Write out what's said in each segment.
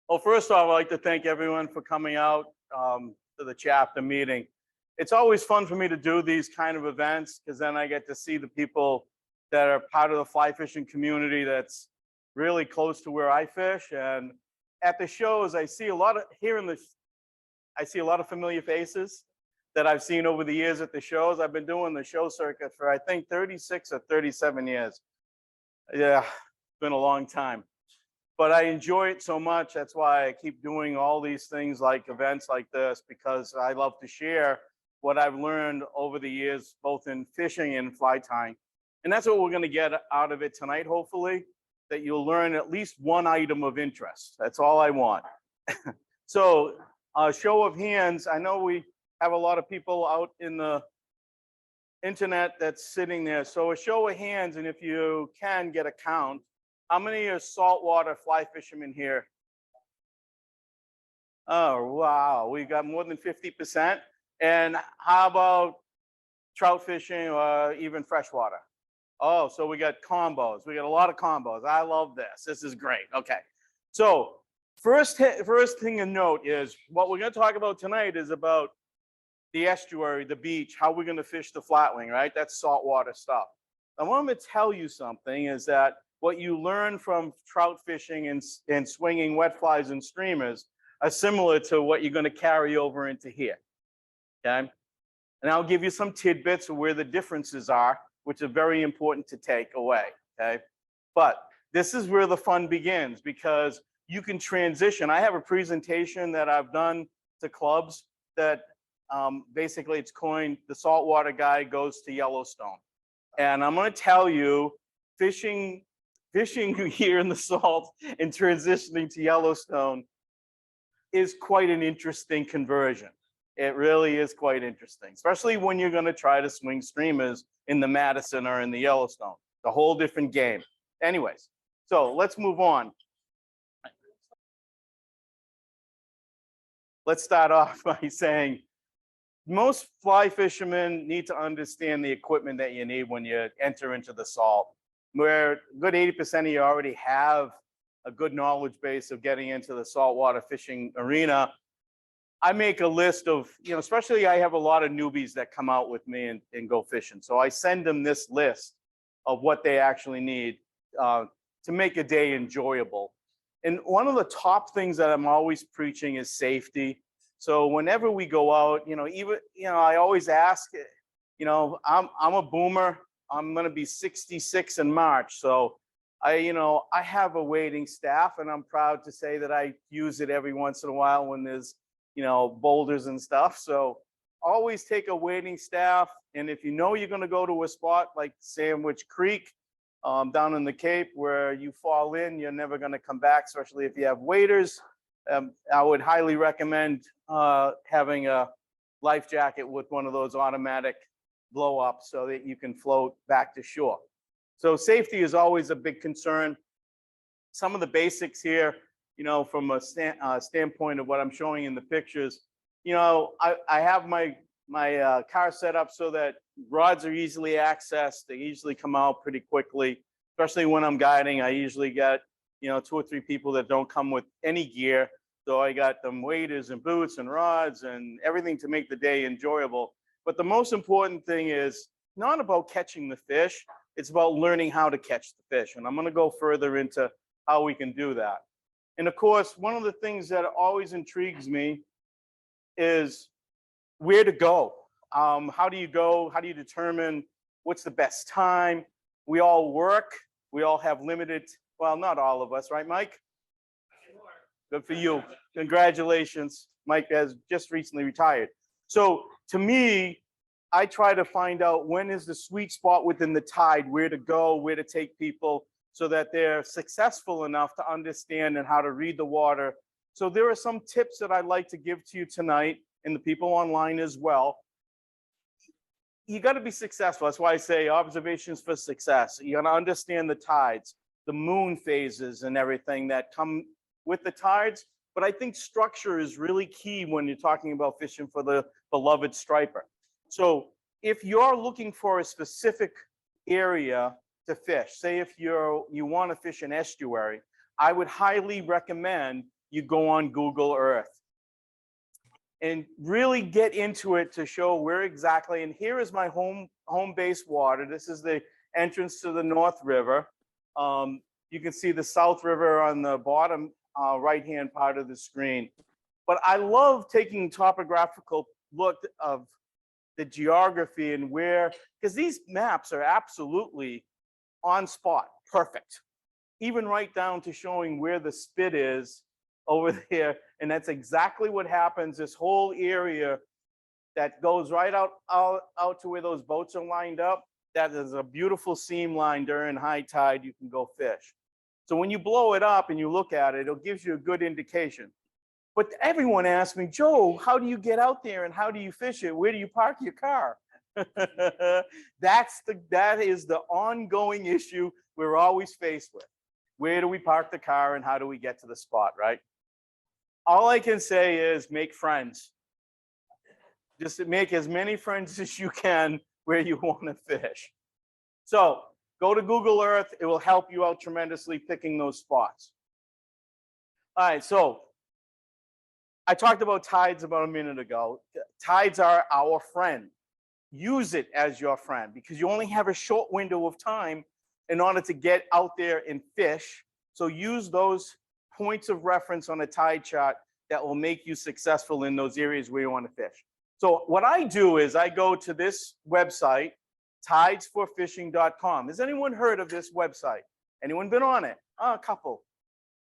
Well, first off, I'd like to thank everyone for coming out to the chapter meeting. It's always fun for me to do these kind of events because then I get to see the people that are part of the fly fishing community that's really close to where I fish. And at the shows, I see a lot of familiar faces that I've seen over the years at the shows. I've been doing the show circuit for, I think, 36 or 37 years. Yeah, it's been a long time. But I enjoy it so much. That's why I keep doing all these things like events like this, because I love to share what I've learned over the years, both in fishing and fly tying. And that's what we're going to get out of it tonight, hopefully, that you'll learn at least one item of interest. That's all I want. So a show of hands. I know we have a lot of people out in the internet that's sitting there. So a show of hands, and if you can get a count, how many are saltwater fly fishermen here? Oh, wow. We got more than 50%. And how about trout fishing or even freshwater? Oh, so we got combos. We got a lot of combos. I love this. This is great. Okay. So first thing to note is what we're going to talk about tonight is about the estuary, the beach, how we're going to fish the flatwing, right? That's saltwater stuff. I want to tell you something is that what you learn from trout fishing and swinging wet flies and streamers are similar to what you're going to carry over into here, okay? And I'll give you some tidbits of where the differences are, which are very important to take away, okay? But this is where the fun begins because you can transition. I have a presentation that I've done to clubs that basically it's coined the saltwater guy goes to Yellowstone. And I'm going to tell you, fishing here in the salt and transitioning to Yellowstone is quite an interesting conversion. It really is quite interesting, especially when you're going to try to swing streamers in the Madison or in the Yellowstone. It's a whole different game. Anyways, so let's move on. Let's start off by saying most fly fishermen need to understand the equipment that you need when you enter into the salt. Where a good 80% of you already have a good knowledge base of getting into the saltwater fishing arena. I make a list of, especially I have a lot of newbies that come out with me and go fishing. So I send them this list of what they actually need to make a day enjoyable. And one of the top things that I'm always preaching is safety. So whenever we go out, I always ask, I'm a boomer. I'm going to be 66 in March. So I have a waiting staff and I'm proud to say that I use it every once in a while when there's, boulders and stuff. So always take a waiting staff. And if you know you're going to go to a spot like Sandwich Creek down in the Cape where you fall in, you're never going to come back, especially if you have waders. I would highly recommend having a life jacket with one of those automatic blow up so that you can float back to shore. So safety is always a big concern. Some of the basics here, from a standpoint of what I'm showing in the pictures, I have my car set up so that rods are easily accessed. They usually come out pretty quickly, especially when I'm guiding. I usually get, 2 or 3 people that don't come with any gear. So I got them waders and boots and rods and everything to make the day enjoyable. But the most important thing is not about catching the fish. It's about learning how to catch the fish. And I'm going to go further into how we can do that. And of course, one of the things that always intrigues me is where to go. How do you go? How do you determine what's the best time? We all work. We all have limited, well, not all of us, right, Mike? Good for you. Congratulations. Mike has just recently retired. So to me, I try to find out when is the sweet spot within the tide, where to go, where to take people so that they're successful enough to understand and how to read the water. So there are some tips that I'd like to give to you tonight and the people online as well. You got to be successful. That's why I say observations for success. You got to understand the tides, the moon phases and everything that come with the tides. But I think structure is really key when you're talking about fishing for the beloved striper. So if you're looking for a specific area to fish, say if you want to fish an estuary, I would highly recommend you go on Google Earth and really get into it to show where exactly. And here is my home base water. This is the entrance to the North River. You can see the South River on the bottom right-hand part of the screen. But I love taking topographical look of the geography and where, because these maps are absolutely on spot, perfect. Even right down to showing where the spit is over there. And that's exactly what happens. This whole area that goes right out to where those boats are lined up, that is a beautiful seam line during high tide. You can go fish. So when you blow it up and you look at it, it gives you a good indication. But everyone asks me, Joe, how do you get out there and how do you fish it? Where do you park your car? That is the ongoing issue we're always faced with. Where do we park the car and how do we get to the spot, right? All I can say is make friends. Just make as many friends as you can where you want to fish. So go to Google Earth. It will help you out tremendously picking those spots. All right, so I talked about tides about a minute ago. Tides are our friend. Use it as your friend because you only have a short window of time in order to get out there and fish. So use those points of reference on a tide chart that will make you successful in those areas where you want to fish. So what I do is I go to this website, tidesforfishing.com. Has anyone heard of this website? Anyone been on it? A couple.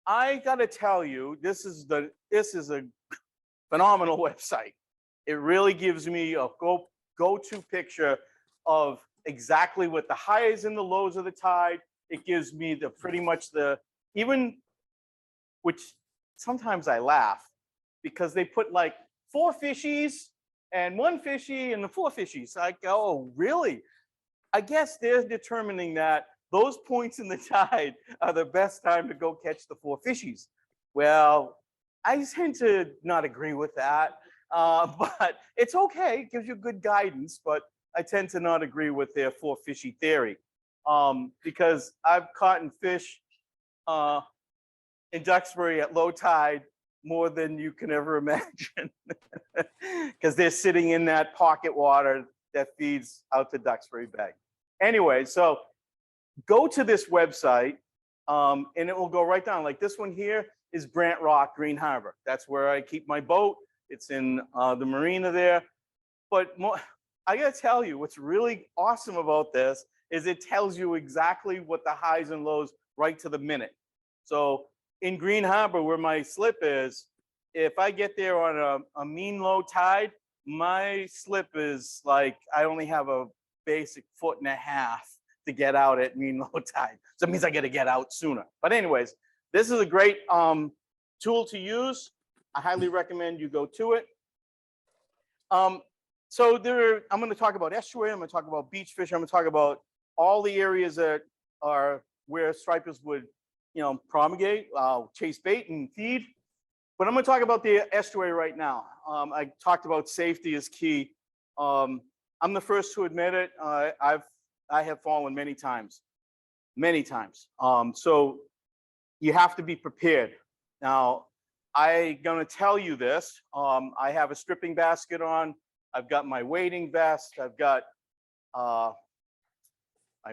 I got to tell you, this is a phenomenal website. It really gives me a go-to picture of exactly what the highs and the lows of the tide. It gives me the pretty much the even, which sometimes I laugh because they put like 4 fishies and 1 fishy and the 4 fishies. I go, oh, really? I guess they're determining that those points in the tide are the best time to go catch the 4 fishies. Well, I tend to not agree with that, but it's okay. It gives you good guidance, but I tend to not agree with their 4 fishy theory because I've caught fish in Duxbury at low tide more than you can ever imagine because they're sitting in that pocket water that feeds out to Duxbury Bay. Anyway, so go to this website and it will go right down. Like this one here is Brant Rock, Green Harbor. That's where I keep my boat. It's in the marina there. But I gotta tell you, what's really awesome about this is it tells you exactly what the highs and lows right to the minute. So in Green Harbor, where my slip is, if I get there on a mean low tide, my slip is like, I only have a basic 1.5 feet to get out at mean low tide. So it means I got to get out sooner. But anyways, this is a great tool to use. I highly recommend you go to it. So I'm going to talk about estuary. I'm going to talk about beach fish. I'm going to talk about all the areas that are where stripers would, promulgate, chase bait and feed. But I'm going to talk about the estuary right now. I talked about safety is key. I'm the first to admit it. I have fallen many times. So you have to be prepared. Now, I'm going to tell you this. I have a stripping basket on. I've got my wading vest. I've got my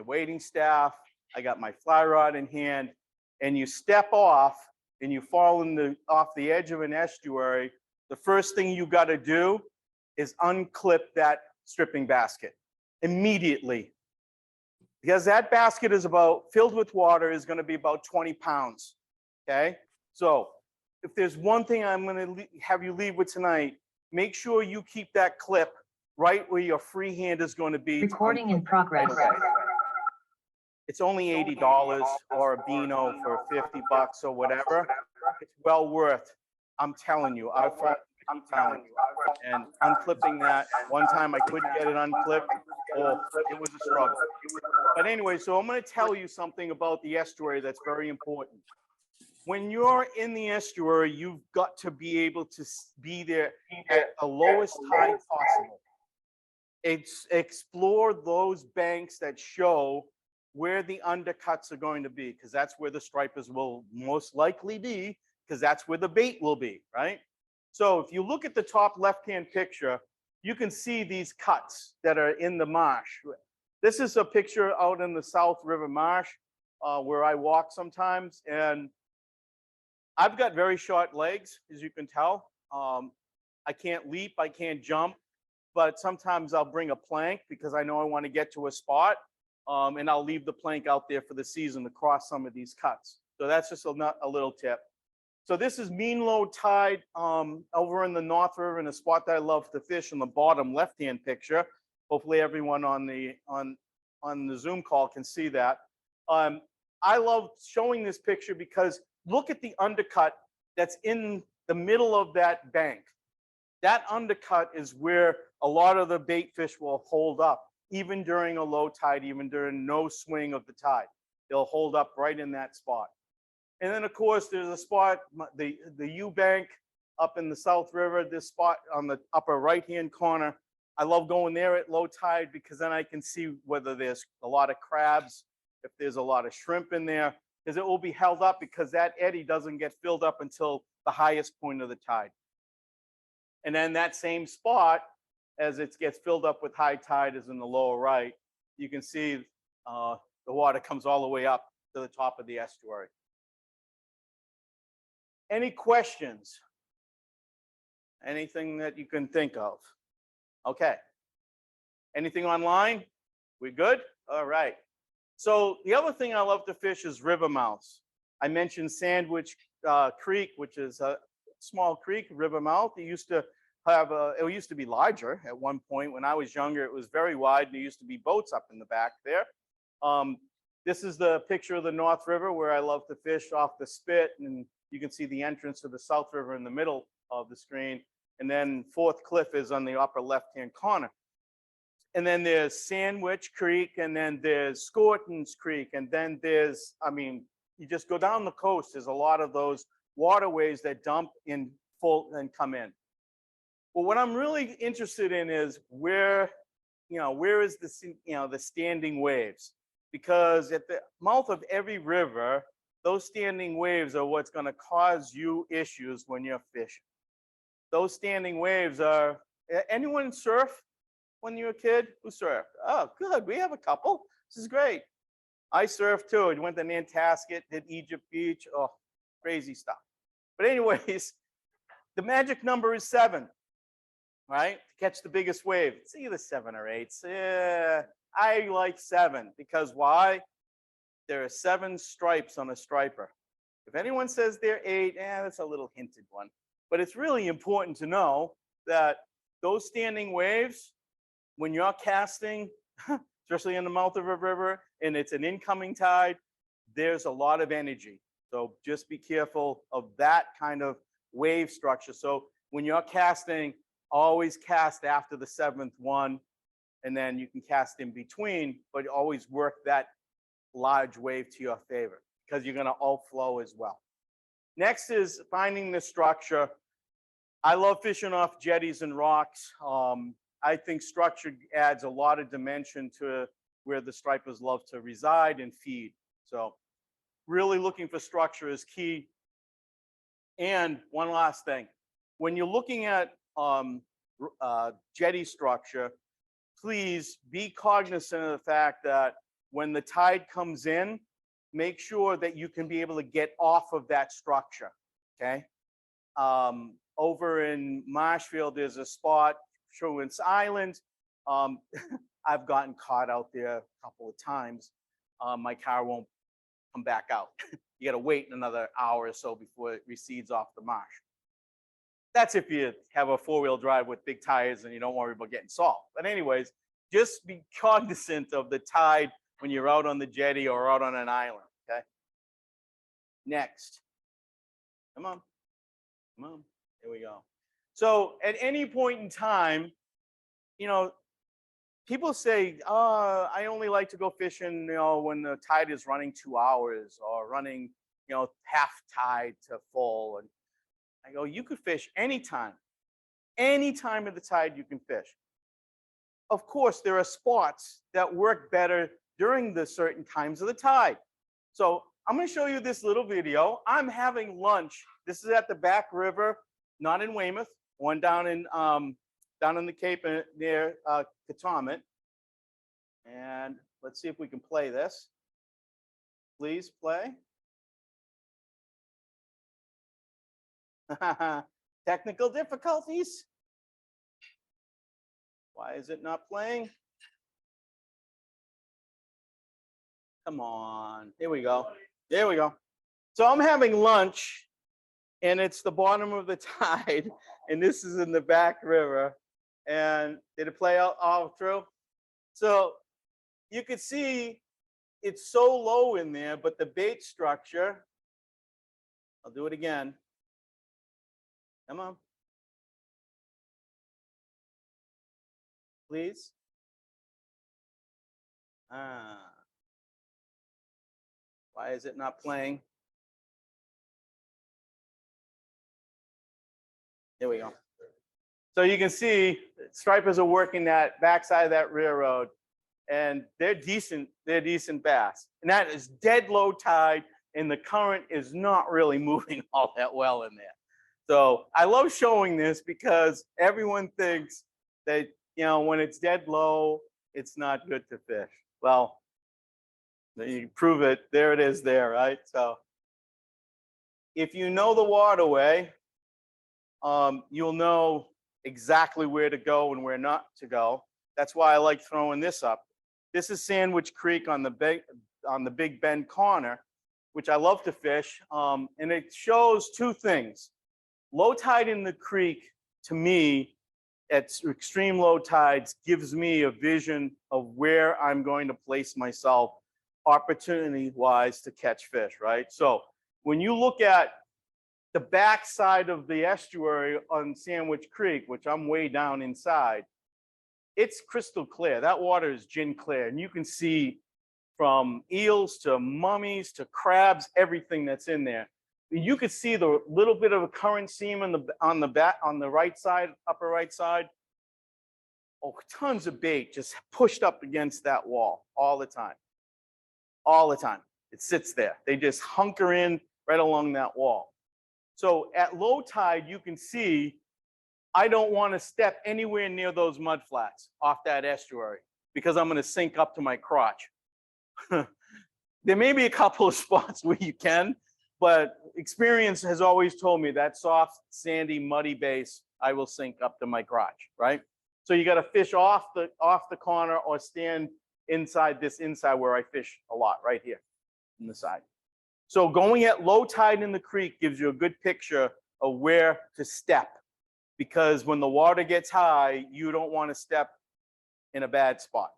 wading staff. I got my fly rod in hand. And you step off and you fall off the edge of an estuary. The first thing you got to do is unclip that stripping basket immediately. Because that basket is filled with water, is going to be about 20 pounds. Okay? So if there's one thing I'm going to have you leave with tonight, make sure you keep that clip right where your free hand is going to be. Recording in progress. It's only $80 or a Beano for $50 or whatever. It's well worth. I'm telling you. I'm telling you. And unclipping that, one time I couldn't get it unclipped. Oh, it was a struggle. But anyway, so I'm going to tell you something about the estuary that's very important. When you're in the estuary, you've got to be able to be there at the lowest tide possible. Explore those banks that show where the undercuts are going to be, because that's where the stripers will most likely be, because that's where the bait will be, right? So if you look at the top left-hand picture, you can see these cuts that are in the marsh. This is a picture out in the South River Marsh where I walk sometimes, and I've got very short legs, as you can tell. I can't leap, I can't jump, but sometimes I'll bring a plank because I know I want to get to a spot, and I'll leave the plank out there for the season to cross some of these cuts. So that's just a little tip. So this is mean low tide over in the North River in a spot that I love to fish in the bottom left-hand picture. Hopefully everyone on the Zoom call can see that. I love showing this picture because look at the undercut that's in the middle of that bank. That undercut is where a lot of the bait fish will hold up, even during a low tide, even during no swing of the tide. They'll hold up right in that spot. And then, of course, there's a spot, the U bank up in the South River, this spot on the upper right-hand corner. I love going there at low tide because then I can see whether there's a lot of crabs, if there's a lot of shrimp in there, because it will be held up because that eddy doesn't get filled up until the highest point of the tide. And then that same spot, as it gets filled up with high tide, is in the lower right. You can see the water comes all the way up to the top of the estuary. Any questions? Anything that you can think of? Okay. Anything online? We good? All right. So the other thing I love to fish is river mouths. I mentioned Sandwich Creek, which is a small creek, river mouth. It used to have it used to be larger at one point. When I was younger, it was very wide. There used to be boats up in the back there. This is the picture of the North River where I love to fish off the spit, and you can see the entrance to the South River in the middle of the screen. And then Fourth Cliff is on the upper left-hand corner. And then there's Sandwich Creek, and then there's Scorton's Creek, and then there's, I mean, you just go down the coast, there's a lot of those waterways that dump in full and come in. Well, what I'm really interested in is where is the standing waves? Because at the mouth of every river, those standing waves are what's going to cause you issues when you're fishing. Those standing waves are, anyone surf when you were a kid? Who surfed? Oh, good, we have a couple. This is great. I surfed too. I went to Nantasket, did Egypt Beach. Oh, crazy stuff. But anyways, the magic number is 7, right? To catch the biggest wave. It's either 7 or 8. I like 7 because why? There are 7 stripes on a striper. If anyone says they're 8, that's a little hinted one. But it's really important to know that those standing waves, when you're casting, especially in the mouth of a river, and it's an incoming tide, there's a lot of energy. So just be careful of that kind of wave structure. So when you're casting, always cast after the 7th one, and then you can cast in between, but always work that large wave to your favor because you're going to outflow as well. Next is finding the structure. I love fishing off jetties and rocks. I think structure adds a lot of dimension to where the stripers love to reside and feed. So really looking for structure is key. And one last thing, when you're looking at jetty structure, please be cognizant of the fact that when the tide comes in, make sure that you can be able to get off of that structure, okay? Over in Marshfield, there's a spot, Truant's Island. I've gotten caught out there a couple of times. My car won't come back out. You gotta wait another hour or so before it recedes off the marsh. That's if you have a 4-wheel drive with big tires and you don't worry about getting salt. But anyways, just be cognizant of the tide when you're out on the jetty or out on an island, okay? Next. Come on. Come on. Here we go. So at any point in time, people say, I only like to go fishing, when the tide is running 2 hours or running, half tide to full. And I go, you could fish anytime. Any time of the tide you can fish. Of course, there are spots that work better during the certain times of the tide. So I'm going to show you this little video. I'm having lunch. This is at the back river, not in Weymouth, one down in the Cape near Katomet. And let's see if we can play this. Please play. Technical difficulties. Why is it not playing? Come on. Here we go. There we go. So I'm having lunch, and it's the bottom of the tide, and this is in the back river. And did it play out all through? So you could see it's so low in there, but the bait structure, I'll do it again. Come on. Please. Why is it not playing? There we go. So you can see stripers are working that backside of that railroad, and they're decent bass. And that is dead low tide, and the current is not really moving all that well in there. So I love showing this because everyone thinks that, you know, when it's dead low, it's not good to fish. Well, you prove it. There it is there, right? So if you know the waterway, you'll know exactly where to go and where not to go. That's why I like throwing this up. This is Sandwich Creek on the Big Bend corner, which I love to fish. And it shows two things. Low tide in the creek, to me, at extreme low tides, gives me a vision of where I'm going to place myself opportunity-wise to catch fish, right? So when you look at the back side of the estuary on Sandwich Creek, which I'm way down inside, it's crystal clear. That water is gin clear, and you can see from eels to mummies to crabs, everything that's in there. You could see the little bit of a current seam on the right side, upper right side. Oh, tons of bait just pushed up against that wall all the time. All the time. It sits there. They just hunker in right along that wall. So at low tide, you can see I don't want to step anywhere near those mud flats off that estuary because I'm going to sink up to my crotch. There may be a couple of spots where you can, but experience has always told me that soft, sandy, muddy base, I will sink up to my crotch, right? So you got to fish off the corner or stand inside where I fish a lot, right here in the side. So going at low tide in the creek gives you a good picture of where to step, because when the water gets high, you don't want to step in a bad spot.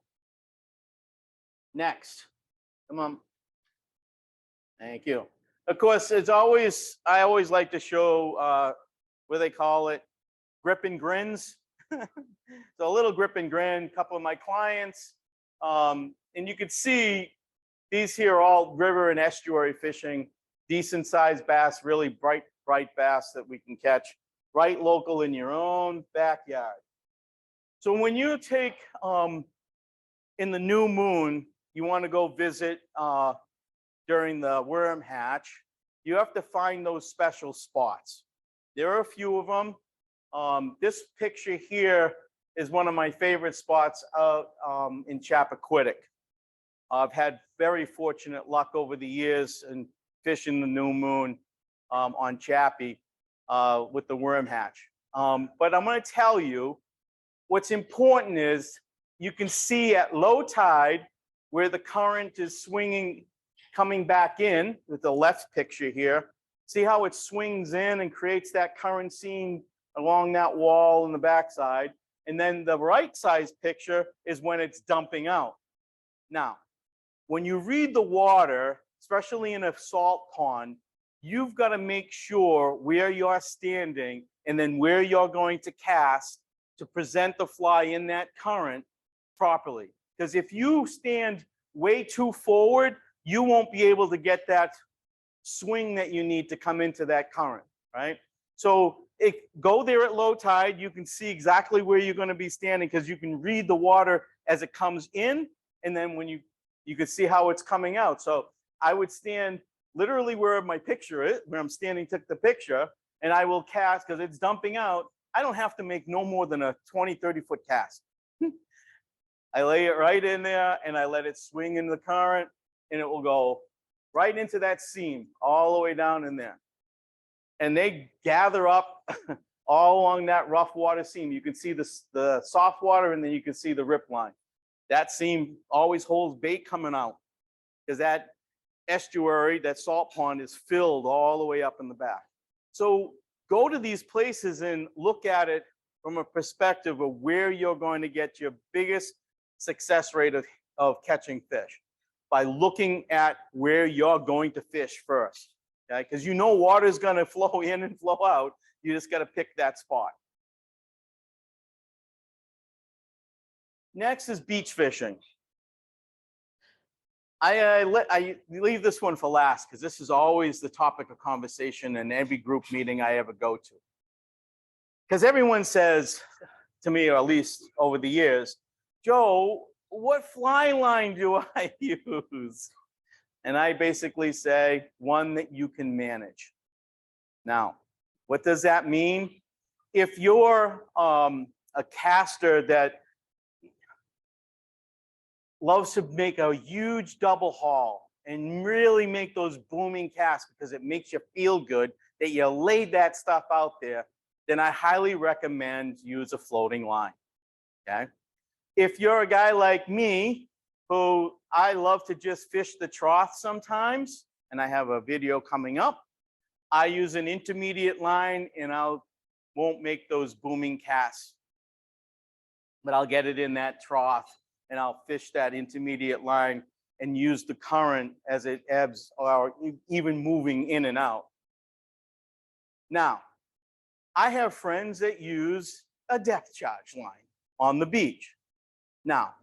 Next, come on. Thank you. Of course, I always like to show what they call it, grip and grins. So a little grip and grin, a couple of my clients. And you can see these here are all river and estuary fishing, decent sized bass, really bright bass that we can catch right local in your own backyard. So when you take, in the new moon, you want to go visit during the worm hatch, you have to find those special spots. There are a few of them. This picture here is one of my favorite spots out in Chappaquiddick. I've had very fortunate luck over the years in fishing the new moon on Chappie with the worm hatch. But I'm going to tell you what's important is you can see at low tide where the current is swinging, coming back in with the left picture here. See how it swings in and creates that current seam along that wall in the backside. And then the right size picture is when it's dumping out. Now, when you read the water, especially in a salt pond, you've got to make sure where you're standing and then where you're going to cast to present the fly in that current properly. Because if you stand way too forward, you won't be able to get that swing that you need to come into that current, right? So go there at low tide. You can see exactly where you're going to be standing because you can read the water as it comes in, and then when you can see how it's coming out. So I would stand literally where my picture is, where I'm standing, took the picture, and I will cast, because it's dumping out. I don't have to make no more than a 20, 30-foot cast. I lay it right in there and I let it swing in the current, and it will go right into that seam all the way down in there. And they gather up all along that rough water seam. You can see the soft water, and then you can see the rip line. That seam always holds bait coming out, because that estuary, that salt pond, is filled all the way up in the back. So go to these places and look at it from a perspective of where you're going to get your biggest success rate of catching fish, by looking at where you're going to fish first. Okay, because you know water is going to flow in and flow out. You just got to pick that spot. Next is beach fishing. I leave this one for last, because this is always the topic of conversation in every group meeting I ever go to. Because everyone says to me, or at least over the years, Joe, what fly line do I use? And I basically say, one that you can manage. Now, what does that mean? If you're a caster that loves to make a huge double haul and really make those booming casts because it makes you feel good that you laid that stuff out there, then I highly recommend use a floating line. Okay. If you're a guy like me, who I love to just fish the trough sometimes, and I have a video coming up, I use an intermediate line, and won't make those booming casts, but I'll get it in that trough, and I'll fish that intermediate line and use the current as it ebbs or even moving in and out. Now, I have friends that use a depth charge line on the beach. Now,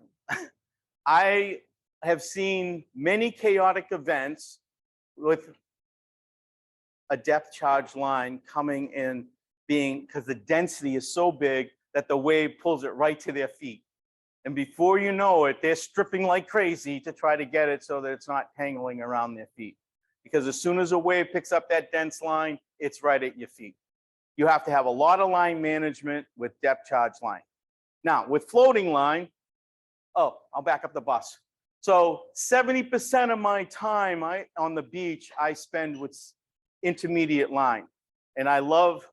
I have seen many chaotic events with a depth charge line coming in, because the density is so big that the wave pulls it right to their feet. And before you know it, they're stripping like crazy to try to get it so that it's not tangling around their feet. Because as soon as a wave picks up that dense line, it's right at your feet. You have to have a lot of line management with depth charge line. Now, with floating line, I'll back up the bus. So 70% of my time on the beach, I spend with intermediate line. And I love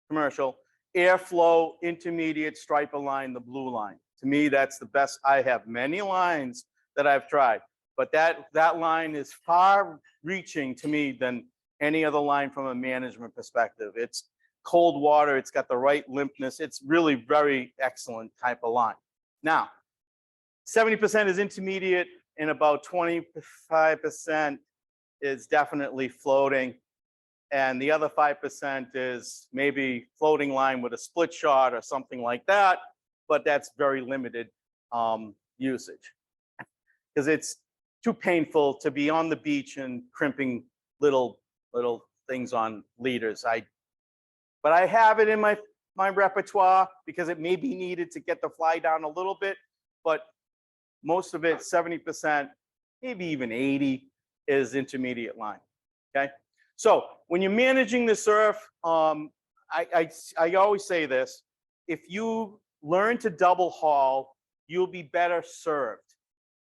commercial airflow intermediate striper line, the blue line. To me, that's the best. I have many lines that I've tried, but that line is far reaching to me than any other line from a management perspective. It's cold water. It's got the right limpness. It's really very excellent type of line. Now, 70% is intermediate, and about 25% is definitely floating. And the other 5% is maybe floating line with a split shot or something like that, but that's very limited usage, because it's too painful to be on the beach and crimping little things on leaders. But I have it in my repertoire because it may be needed to get the fly down a little bit, but most of it, 70%, maybe even 80, is intermediate line. Okay. So when you're managing the surf, I always say this: if you learn to double haul, you'll be better served.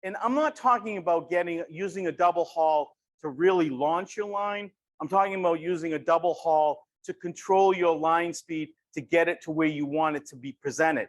And I'm not talking about using a double haul to really launch your line. I'm talking about using a double haul to control your line speed to get it to where you want it to be presented.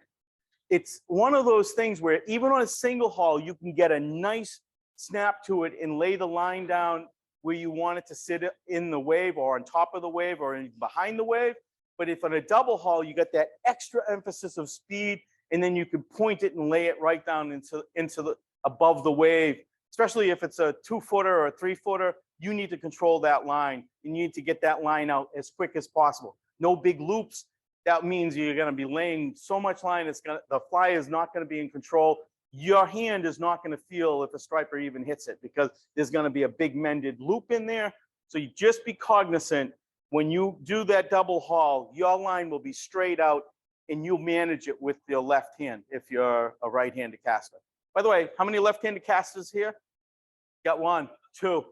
It's one of those things where even on a single haul, you can get a nice snap to it and lay the line down where you want it to sit in the wave or on top of the wave or behind the wave. But if on a double haul, you get that extra emphasis of speed, and then you can point it and lay it right down into above the wave. Especially if it's a 2-footer or a 3-footer, you need to control that line. You need to get that line out as quick as possible. No big loops. That means you're going to be laying so much line, the fly is not going to be in control. Your hand is not going to feel if a striper even hits it, because there's going to be a big mended loop in there. So you just be cognizant when you do that double haul, your line will be straight out, and you'll manage it with your left hand if you're a right-handed caster. By the way, how many left-handed casters here? Got 1, 2.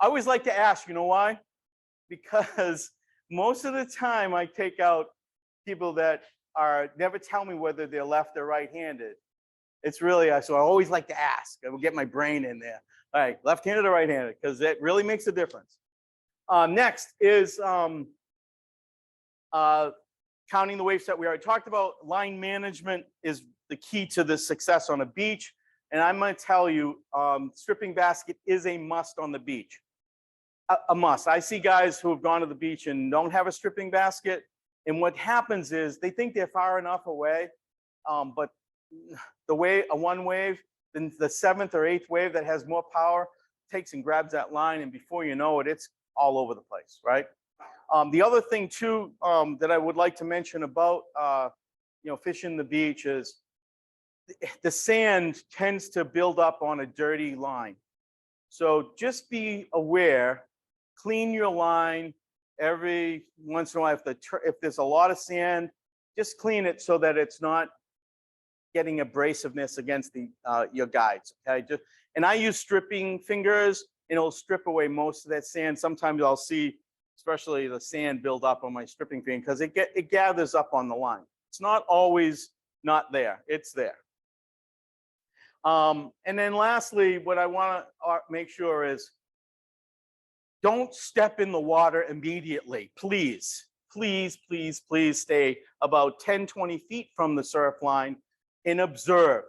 I always like to ask, you know why? Because most of the time I take out people that are never tell me whether they're left or right-handed. It's really, so I always like to ask. I will get my brain in there. All right, left-handed or right-handed, because it really makes a difference. Next is counting the wave set. We already talked about. Line management is the key to the success on a beach. And I'm going to tell you, stripping basket is a must on the beach. A must. I see guys who have gone to the beach and don't have a stripping basket. And what happens is they think they're far enough away, but the way one wave, then the 7th or 8th wave that has more power takes and grabs that line, and before you know it, it's all over the place, right? The other thing too that I would like to mention about fishing the beach is the sand tends to build up on a dirty line. So just be aware, clean your line every once in a while. If there's a lot of sand, just clean it so that it's not getting abrasiveness against your guides. Okay, and I use stripping fingers, and it'll strip away most of that sand. Sometimes I'll see, especially the sand build up on my stripping finger because it gathers up on the line. It's not always not there. It's there. And then lastly, what I want to make sure is don't step in the water immediately. Please, please, please, please stay about 10, 20 feet from the surf line and observe,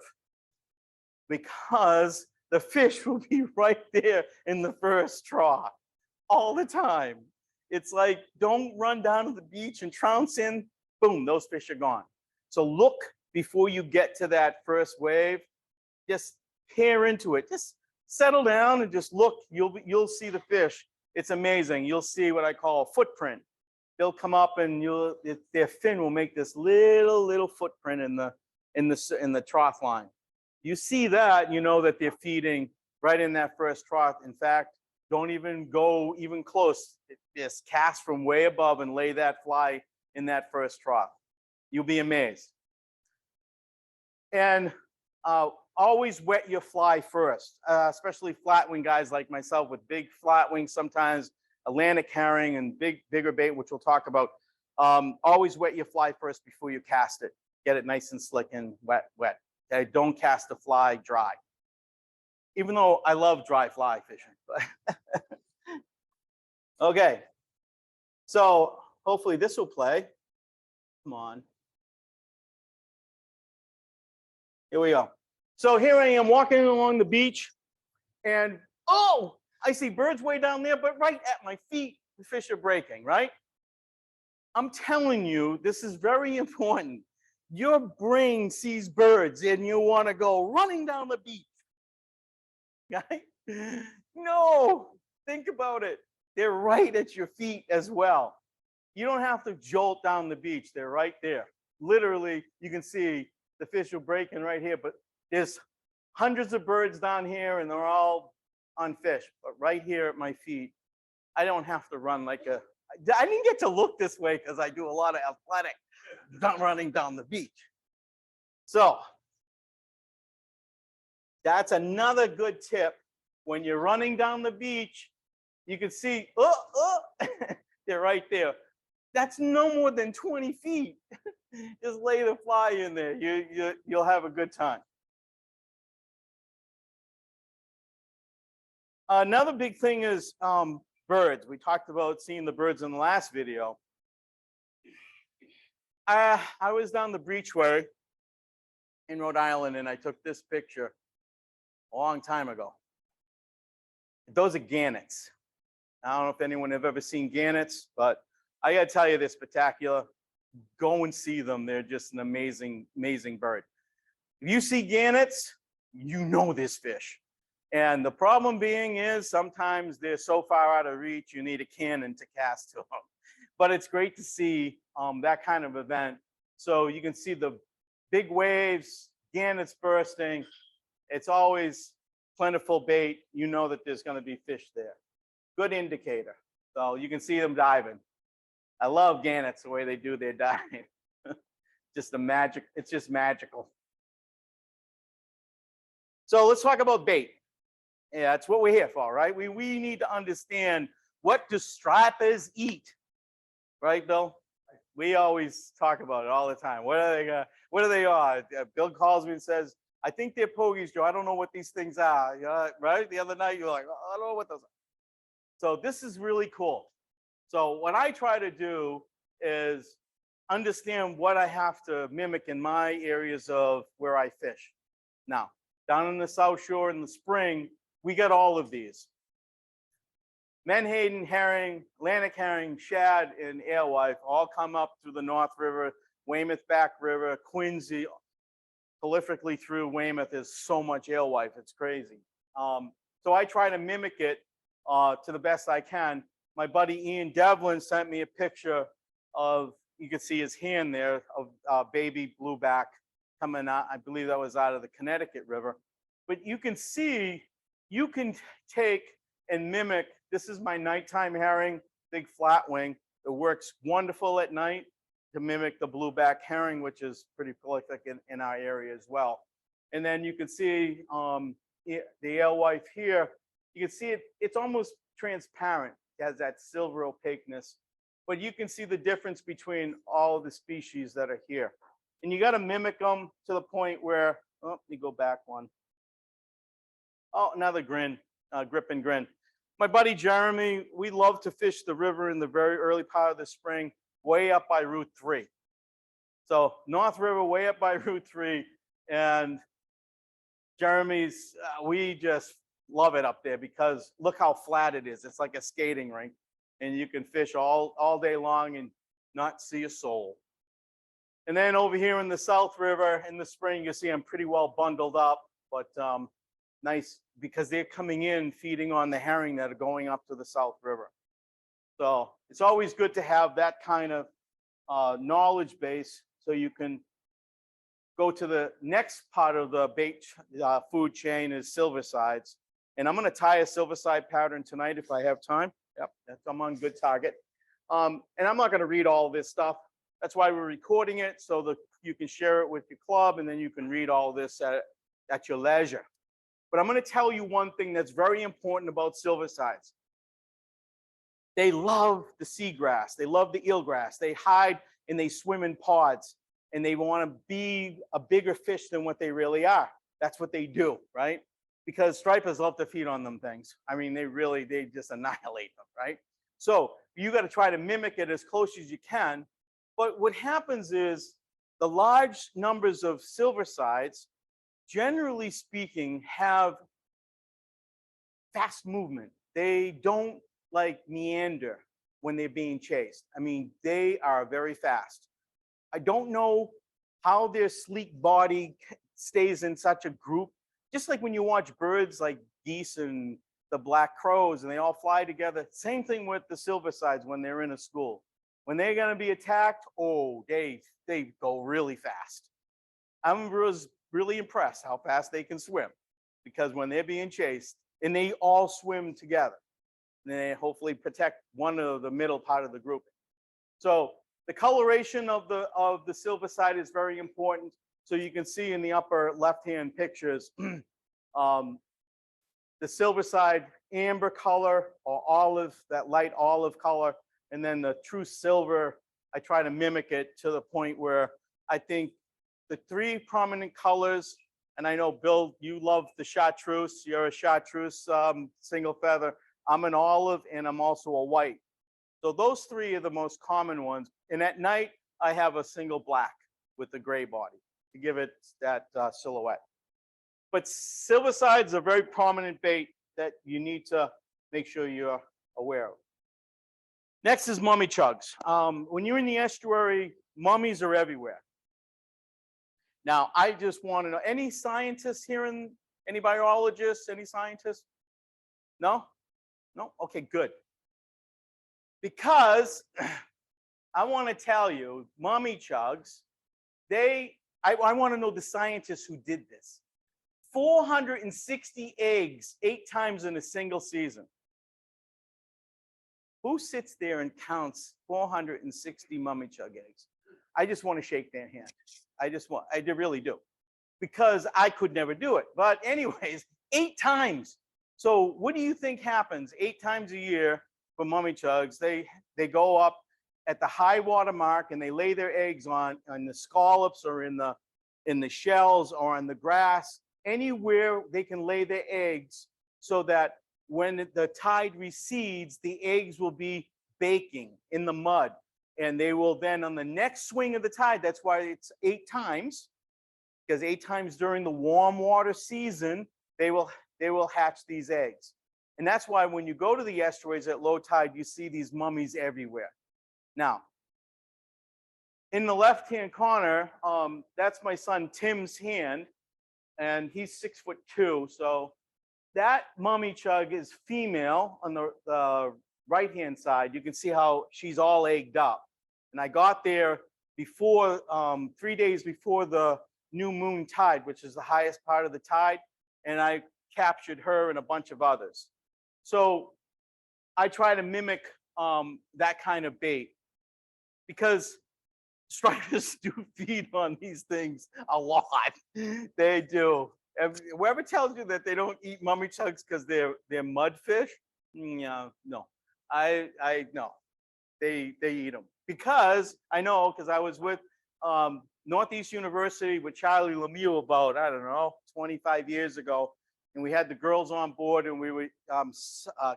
because the fish will be right there in the first trough all the time. It's like, don't run down to the beach and trounce in, boom, those fish are gone. So look before you get to that first wave. Just peer into it. Just settle down and just look. You'll see the fish. It's amazing. You'll see what I call a footprint. They'll come up and their fin will make this little footprint in the trough line. You see that, you know that they're feeding right in that first trough. In fact, don't even go even close. Just cast from way above and lay that fly in that first trough. You'll be amazed. And always wet your fly first, especially flatwing guys like myself with big flatwings, sometimes Atlantic herring and bigger bait, which we'll talk about. Always wet your fly first before you cast it. Get it nice and slick and wet. Okay? Don't cast the fly dry. Even though I love dry fly fishing. Okay, so hopefully this will play. Come on. Here we go. So here I am walking along the beach, and oh, I see birds way down there, but right at my feet, the fish are breaking, right? I'm telling you, this is very important. Your brain sees birds and you want to go running down the beach. Right? No, think about it. They're right at your feet as well. You don't have to jolt down the beach. They're right there. Literally, you can see the fish are breaking right here, but there's hundreds of birds down here and they're all on fish. But right here at my feet, I don't have to run like I didn't get to look this way because I do a lot of athletic running down the beach. So that's another good tip. When you're running down the beach, you can see, they're right there. That's no more than 20 feet. Just lay the fly in there. You'll have a good time. Another big thing is birds. We talked about seeing the birds in the last video. I was down the Breachway in Rhode Island, and I took this picture a long time ago. Those are gannets. I don't know if anyone have ever seen gannets, but I got to tell you, they're spectacular. Go and see them. They're just an amazing, amazing bird. If you see gannets, you know this fish. And the problem being is sometimes they're so far out of reach, you need a cannon to cast to them. But it's great to see that kind of event. So you can see the big waves, gannets bursting. It's always plentiful bait. You know that there's going to be fish there. Good indicator. So you can see them diving. I love gannets, the way they do their diving. Just the magic. It's just magical. So let's talk about bait. Yeah, that's what we're here for, right? We need to understand, what do stripers eat, right, Bill? We always talk about it all the time. What are they? What are they on? Bill calls me and says, "I think they're pogies, Joe. I don't know what these things are." Right? The other night, you're like, "Oh, I don't know what those are." So this is really cool. So what I try to do is understand what I have to mimic in my areas of where I fish. Now, down in the South Shore in the spring, we get all of these. Menhaden, herring, Atlantic herring, shad, and alewife all come up through the North River, Weymouth Back River, Quincy, prolifically through Weymouth is so much alewife, it's crazy. So I try to mimic it to the best I can. My buddy Ian Devlin sent me a picture of, you can see his hand there, of baby blueback coming out. I believe that was out of the Connecticut River. But you can see, you can take and mimic, this is my nighttime herring, big flatwing. It works wonderful at night to mimic the blueback herring, which is pretty prolific in our area as well. And then you can see the alewife here. You can see it's almost transparent. It has that silver opaqueness, but you can see the difference between all of the species that are here. And you got to mimic them to the point where, oh, let me go back one. Oh, another grin, grip and grin. My buddy Jeremy, we love to fish the river in the very early part of the spring, way up by Route 3. So North River, way up by Route 3, and Jeremy's, we just love it up there because look how flat it is. It's like a skating rink, and you can fish all day long and not see a soul. And then over here in the South River in the spring, you see I'm pretty well bundled up, but nice because they're coming in feeding on the herring that are going up to the South River. So it's always good to have that kind of knowledge base so you can go to the next part of the bait food chain is silversides. And I'm going to tie a silverside pattern tonight if I have time. Yep, I'm on good target. And I'm not going to read all this stuff. That's why we're recording it so that you can share it with your club and then you can read all this at your leisure. But I'm going to tell you one thing that's very important about silversides. They love the seagrass. They love the eelgrass. They hide and they swim in pods and they want to be a bigger fish than what they really are. That's what they do, right? Because stripers love to feed on them things. I mean, they just annihilate them, right? So you got to try to mimic it as close as you can. But what happens is the large numbers of silversides, generally speaking, have fast movement. They don't like meander when they're being chased. I mean, they are very fast. I don't know how their sleek body stays in such a group. Just like when you watch birds like geese and the black crows and they all fly together. Same thing with the silversides when they're in a school. When they're going to be attacked, oh, they go really fast. I was really impressed how fast they can swim because when they're being chased, and they all swim together, and they hopefully protect one of the middle part of the grouping. So the coloration of the silverside is very important. So you can see in the upper left-hand pictures, the silverside amber color or olive, that light olive color, and then the true silver, I try to mimic it to the point where I think the three prominent colors, and I know, Bill, you love the chartreuse. You're a chartreuse single feather. I'm an olive, and I'm also a white. So those three are the most common ones. And at night, I have a single black with the gray body to give it that silhouette. But silversides are a very prominent bait that you need to make sure you're aware of. Next is mummy chugs. When you're in the estuary, mummies are everywhere. Now, I just want to know, any scientists here, any biologists, any scientists? No? No? Okay, good. Because I want to tell you, mummy chugs, I want to know the scientists who did this. 460 eggs 8 times in a single season. Who sits there and counts 460 mummy chug eggs? I just want to shake their hand. I really do. Because I could never do it. But anyways, 8 times. So what do you think happens 8 times a year for mummy chugs? They go up at the high water mark and they lay their eggs on the scallops or in the shells or on the grass, anywhere they can lay their eggs, so that when the tide recedes, the eggs will be baking in the mud. And they will then, on the next swing of the tide, that's why it's 8 times, because 8 times during the warm water season, they will hatch these eggs. And that's why when you go to the estuaries at low tide, you see these mummies everywhere. Now, in the left-hand corner, that's my son Tim's hand, and he's 6'2". So that mummy chug is female on the right-hand side. You can see how she's all egged up. And I got there before, 3 days before the new moon tide, which is the highest part of the tide, and I captured her and a bunch of others. So I try to mimic that kind of bait, because stripers do feed on these things a lot. They do. Whoever tells you that they don't eat mummy chugs because they're mudfish, no. I no. They eat them, because I know, because I was with Northeast University with Charlie Lemieux about, I don't know, 25 years ago, and we had the girls on board, and we were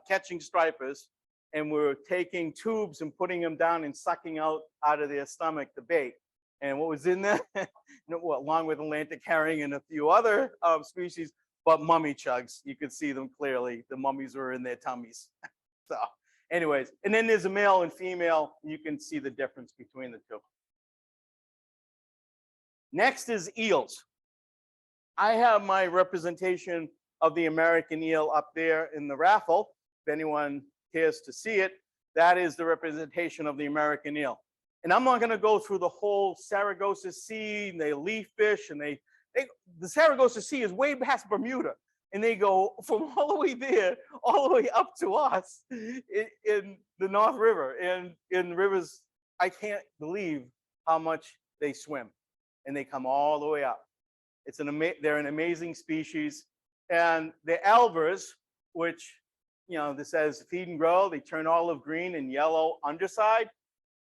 catching stripers, and we were taking tubes and putting them down and sucking out of their stomach the bait. And what was in there, along with Atlantic herring and a few other species, but mummy chugs. You could see them clearly. The mummies were in their tummies. So anyways, and then there's a male and female. You can see the difference between the two. Next is eels. I have my representation of the American eel up there in the raffle. If anyone cares to see it, that is the representation of the American eel. And I'm not going to go through the whole Saragossa Sea, and they leaf fish, and the Saragossa Sea is way past Bermuda, and they go from all the way there, all the way up to us in the North River, and in rivers. I can't believe how much they swim, and they come all the way up. They're an amazing species. And the albers, which, this says feed and grow, they turn olive green and yellow underside.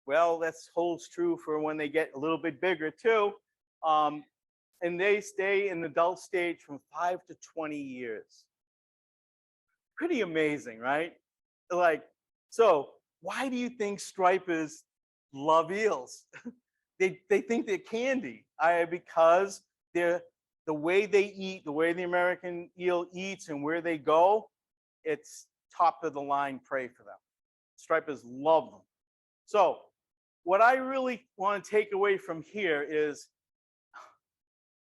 Well, that holds true for when they get a little bit bigger too. And they stay in the adult stage from 5 to 20 years. Pretty amazing, right? So why do you think stripers love eels? They think they're candy. Because they're the way they eat, the way the American eel eats and where they go, it's top of the line prey for them. Stripers love them. So what I really want to take away from here is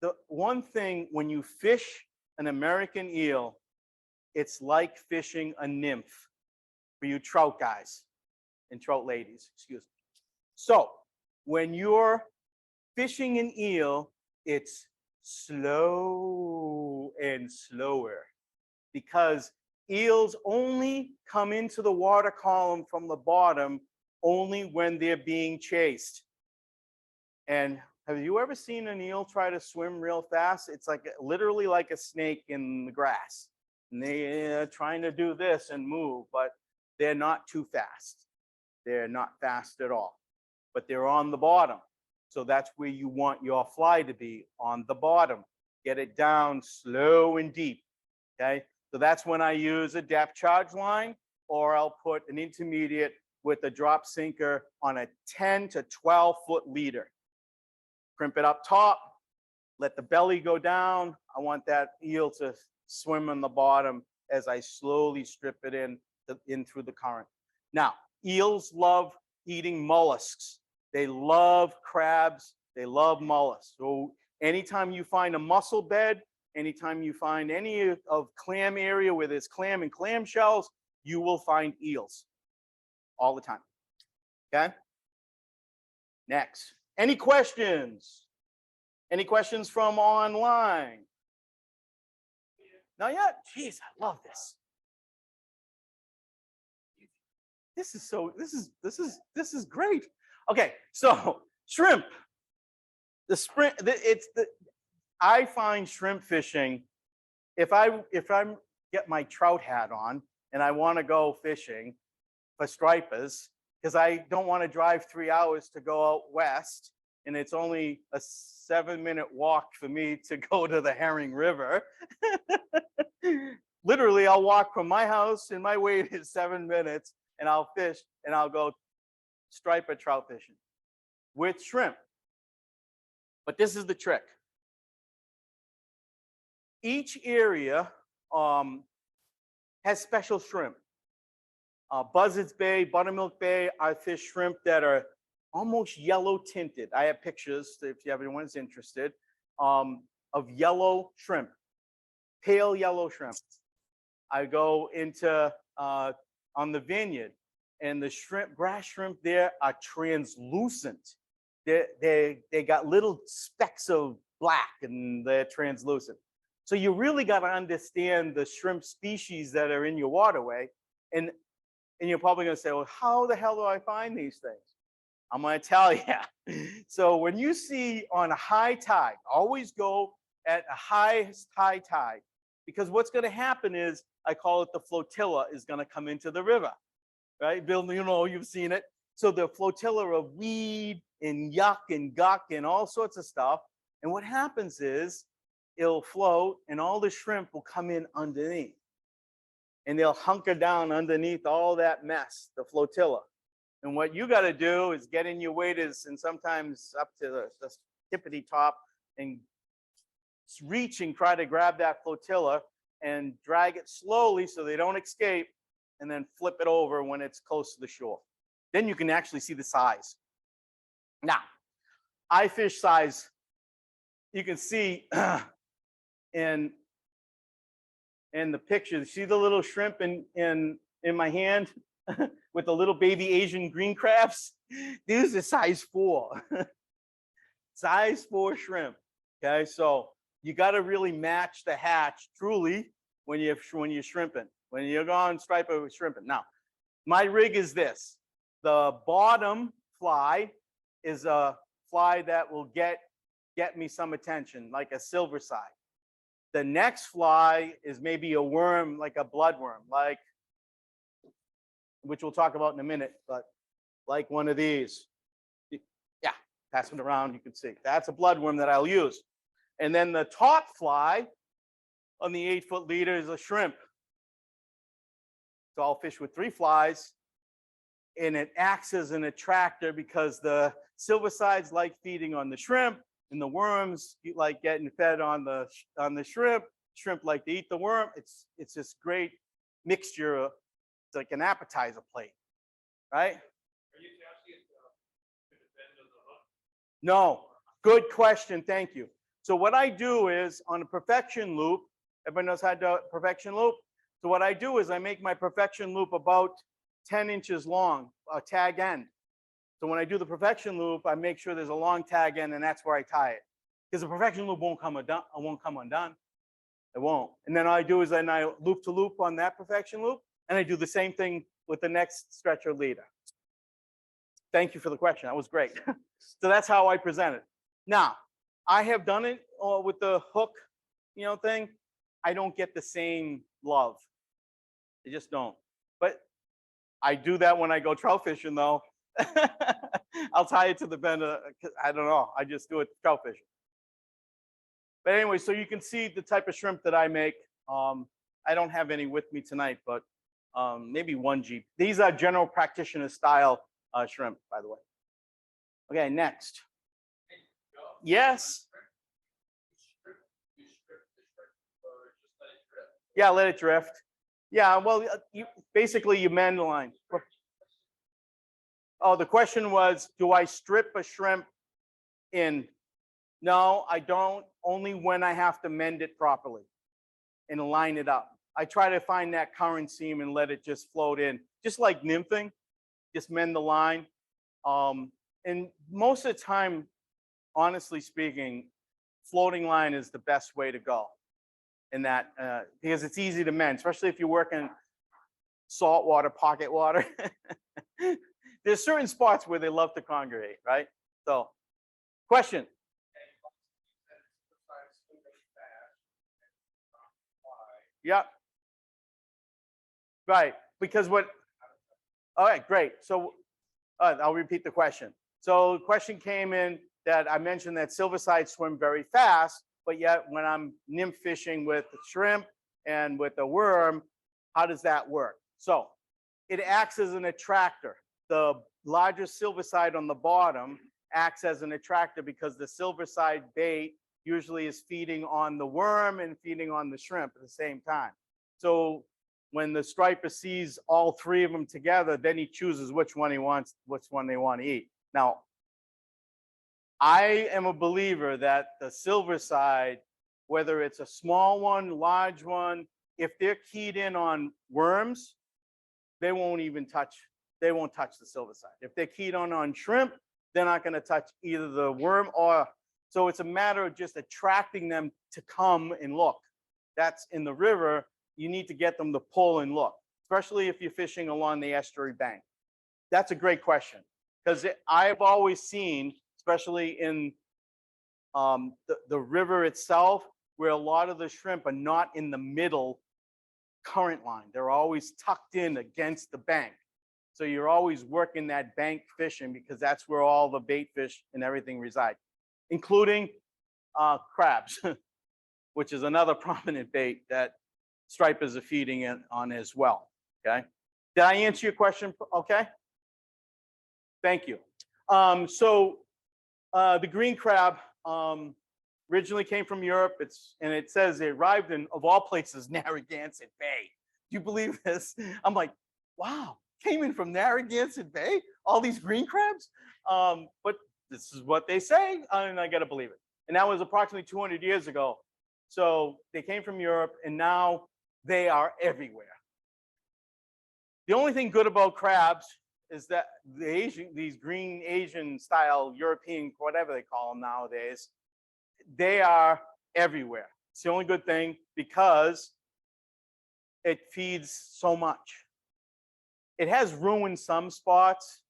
the one thing: when you fish an American eel, it's like fishing a nymph for you trout guys and trout ladies, excuse me. So when you're fishing an eel, it's slow and slower, because eels only come into the water column from the bottom only when they're being chased. And have you ever seen an eel try to swim real fast? It's literally like a snake in the grass. And they're trying to do this and move, but they're not too fast. They're not fast at all, but they're on the bottom. So that's where you want your fly to be, on the bottom. Get it down slow and deep, okay? So that's when I use a depth charge line, or I'll put an intermediate with a drop sinker on a 10 to 12 foot leader. Crimp it up top, let the belly go down. I want that eel to swim on the bottom as I slowly strip it in through the current. Now, eels love eating mollusks. They love crabs. They love mollusks. So anytime you find a mussel bed, anytime you find any of clam area where there's clam and clam shells, you will find eels all the time. Okay? Next. Any questions? Any questions from online? Not yet? Jeez, I love this. This is great. Okay, so shrimp. I find shrimp fishing, if I'm get my trout hat on and I want to go fishing for stripers because I don't want to drive 3 hours to go out west. And it's only a 7-minute walk for me to go to the Herring River. Literally, I'll walk from my house and my wait is 7 minutes and I'll fish and I'll go striper trout fishing with shrimp. But this is the trick. Each area has special shrimp. Buzzards Bay, Buttermilk Bay, I fish shrimp that are almost yellow tinted. I have pictures if everyone's interested of yellow shrimp, pale yellow shrimp. I go into on the vineyard, and the shrimp, grass shrimp there are translucent. They got little specks of black and they're translucent. So you really got to understand the shrimp species that are in your waterway. And you're probably going to say, well, how the hell do I find these things? I'm going to tell you. So when you see on a high tide, always go at a high tide, because what's going to happen is, I call it the flotilla is going to come into the river, right? Bill, you know, you've seen it. So the flotilla of weed and yuck and guck and all sorts of stuff. And what happens is it'll float and all the shrimp will come in underneath. And they'll hunker down underneath all that mess, the flotilla. And what you got to do is get in your waders and sometimes up to the tippity top and reach and try to grab that flotilla and drag it slowly so they don't escape, and then flip it over when it's close to the shore. Then you can actually see the size. Now, I fish size. You can see in the picture, see the little shrimp in my hand with the little baby Asian green crabs? These are size 4. Size 4 shrimp. Okay, so you got to really match the hatch truly when you're shrimping. When you're going striper with shrimping. Now, my rig is this. The bottom fly is a fly that will get me some attention, like a silver side. The next fly is maybe a worm, like a bloodworm, like, which we'll talk about in a minute, but like one of these. Yeah, pass it around, you can see. That's a bloodworm that I'll use. And then the top fly on the 8-foot leader is a shrimp. So I'll fish with 3 flies, and it acts as an attractor because the silver sides like feeding on the shrimp, and the worms like getting fed on the shrimp. Shrimp like to eat the worm. It's this great mixture. It's like an appetizer plate, right? Are you casting it to the bend of the hook? No. Good question. Thank you. So what I do is on a perfection loop. Everybody knows how to do a perfection loop. So what I do is I make my perfection loop about 10 inches long, a tag end. So when I do the perfection loop, I make sure there's a long tag end, and that's where I tie it. Because the perfection loop won't come undone. It won't. And then all I do is then I loop to loop on that perfection loop, and I do the same thing with the next stretcher leader. Thank you for the question. That was great. So that's how I present it. Now, I have done it with the hook, thing. I don't get the same love. I just don't. But I do that when I go trout fishing, though. I'll tie it to the bend. I don't know. I just do it trout fishing. But anyway, so you can see the type of shrimp that I make. I don't have any with me tonight, but maybe 1 G. These are general practitioner style shrimp, by the way. Okay, next. Yes. Yeah, let it drift. Yeah, well, basically you mend the line. Oh, the question was, do I strip a shrimp in? No, I don't, only when I have to mend it properly and line it up. I try to find that current seam and let it just float in. Just like nymphing, just mend the line. And most of the time, honestly speaking, floating line is the best way to go in that, because it's easy to mend, especially if you're working salt water, pocket water. There's certain spots where they love to congregate, right? So, question. Yeah. Right, because what, all right, great. So I'll repeat the question. So the question came in that I mentioned that silverside swim very fast, but yet when I'm nymph fishing with the shrimp and with the worm, how does that work? So it acts as an attractor. The larger silverside on the bottom acts as an attractor because the silverside bait usually is feeding on the worm and feeding on the shrimp at the same time. So when the striper sees all three of them together, then he chooses which one he wants, which one they want to eat. Now, I am a believer that the silverside, whether it's a small one, large one, if they're keyed in on worms, they won't touch the silverside. If they're keyed on shrimp, they're not going to touch either the worm or, so it's a matter of just attracting them to come and look. That's in the river, you need to get them to pull and look, especially if you're fishing along the estuary bank. That's a great question, because I've always seen, especially in the river itself, where a lot of the shrimp are not in the middle current line. They're always tucked in against the bank. So you're always working that bank fishing because that's where all the bait fish and everything reside, including crabs, which is another prominent bait that stripers are feeding on as well. Okay. Did I answer your question? Okay. Thank you. So the green crab originally came from Europe. And it says it arrived in, of all places, Narragansett Bay. Do you believe this? I'm like, wow, came in from Narragansett Bay? All these green crabs? But this is what they say, and I gotta believe it. And that was approximately 200 years ago. So they came from Europe, and now they are everywhere. The only thing good about crabs is that these green Asian style, European, whatever they call them nowadays, they are everywhere. It's the only good thing because it feeds so much. It has ruined some spots.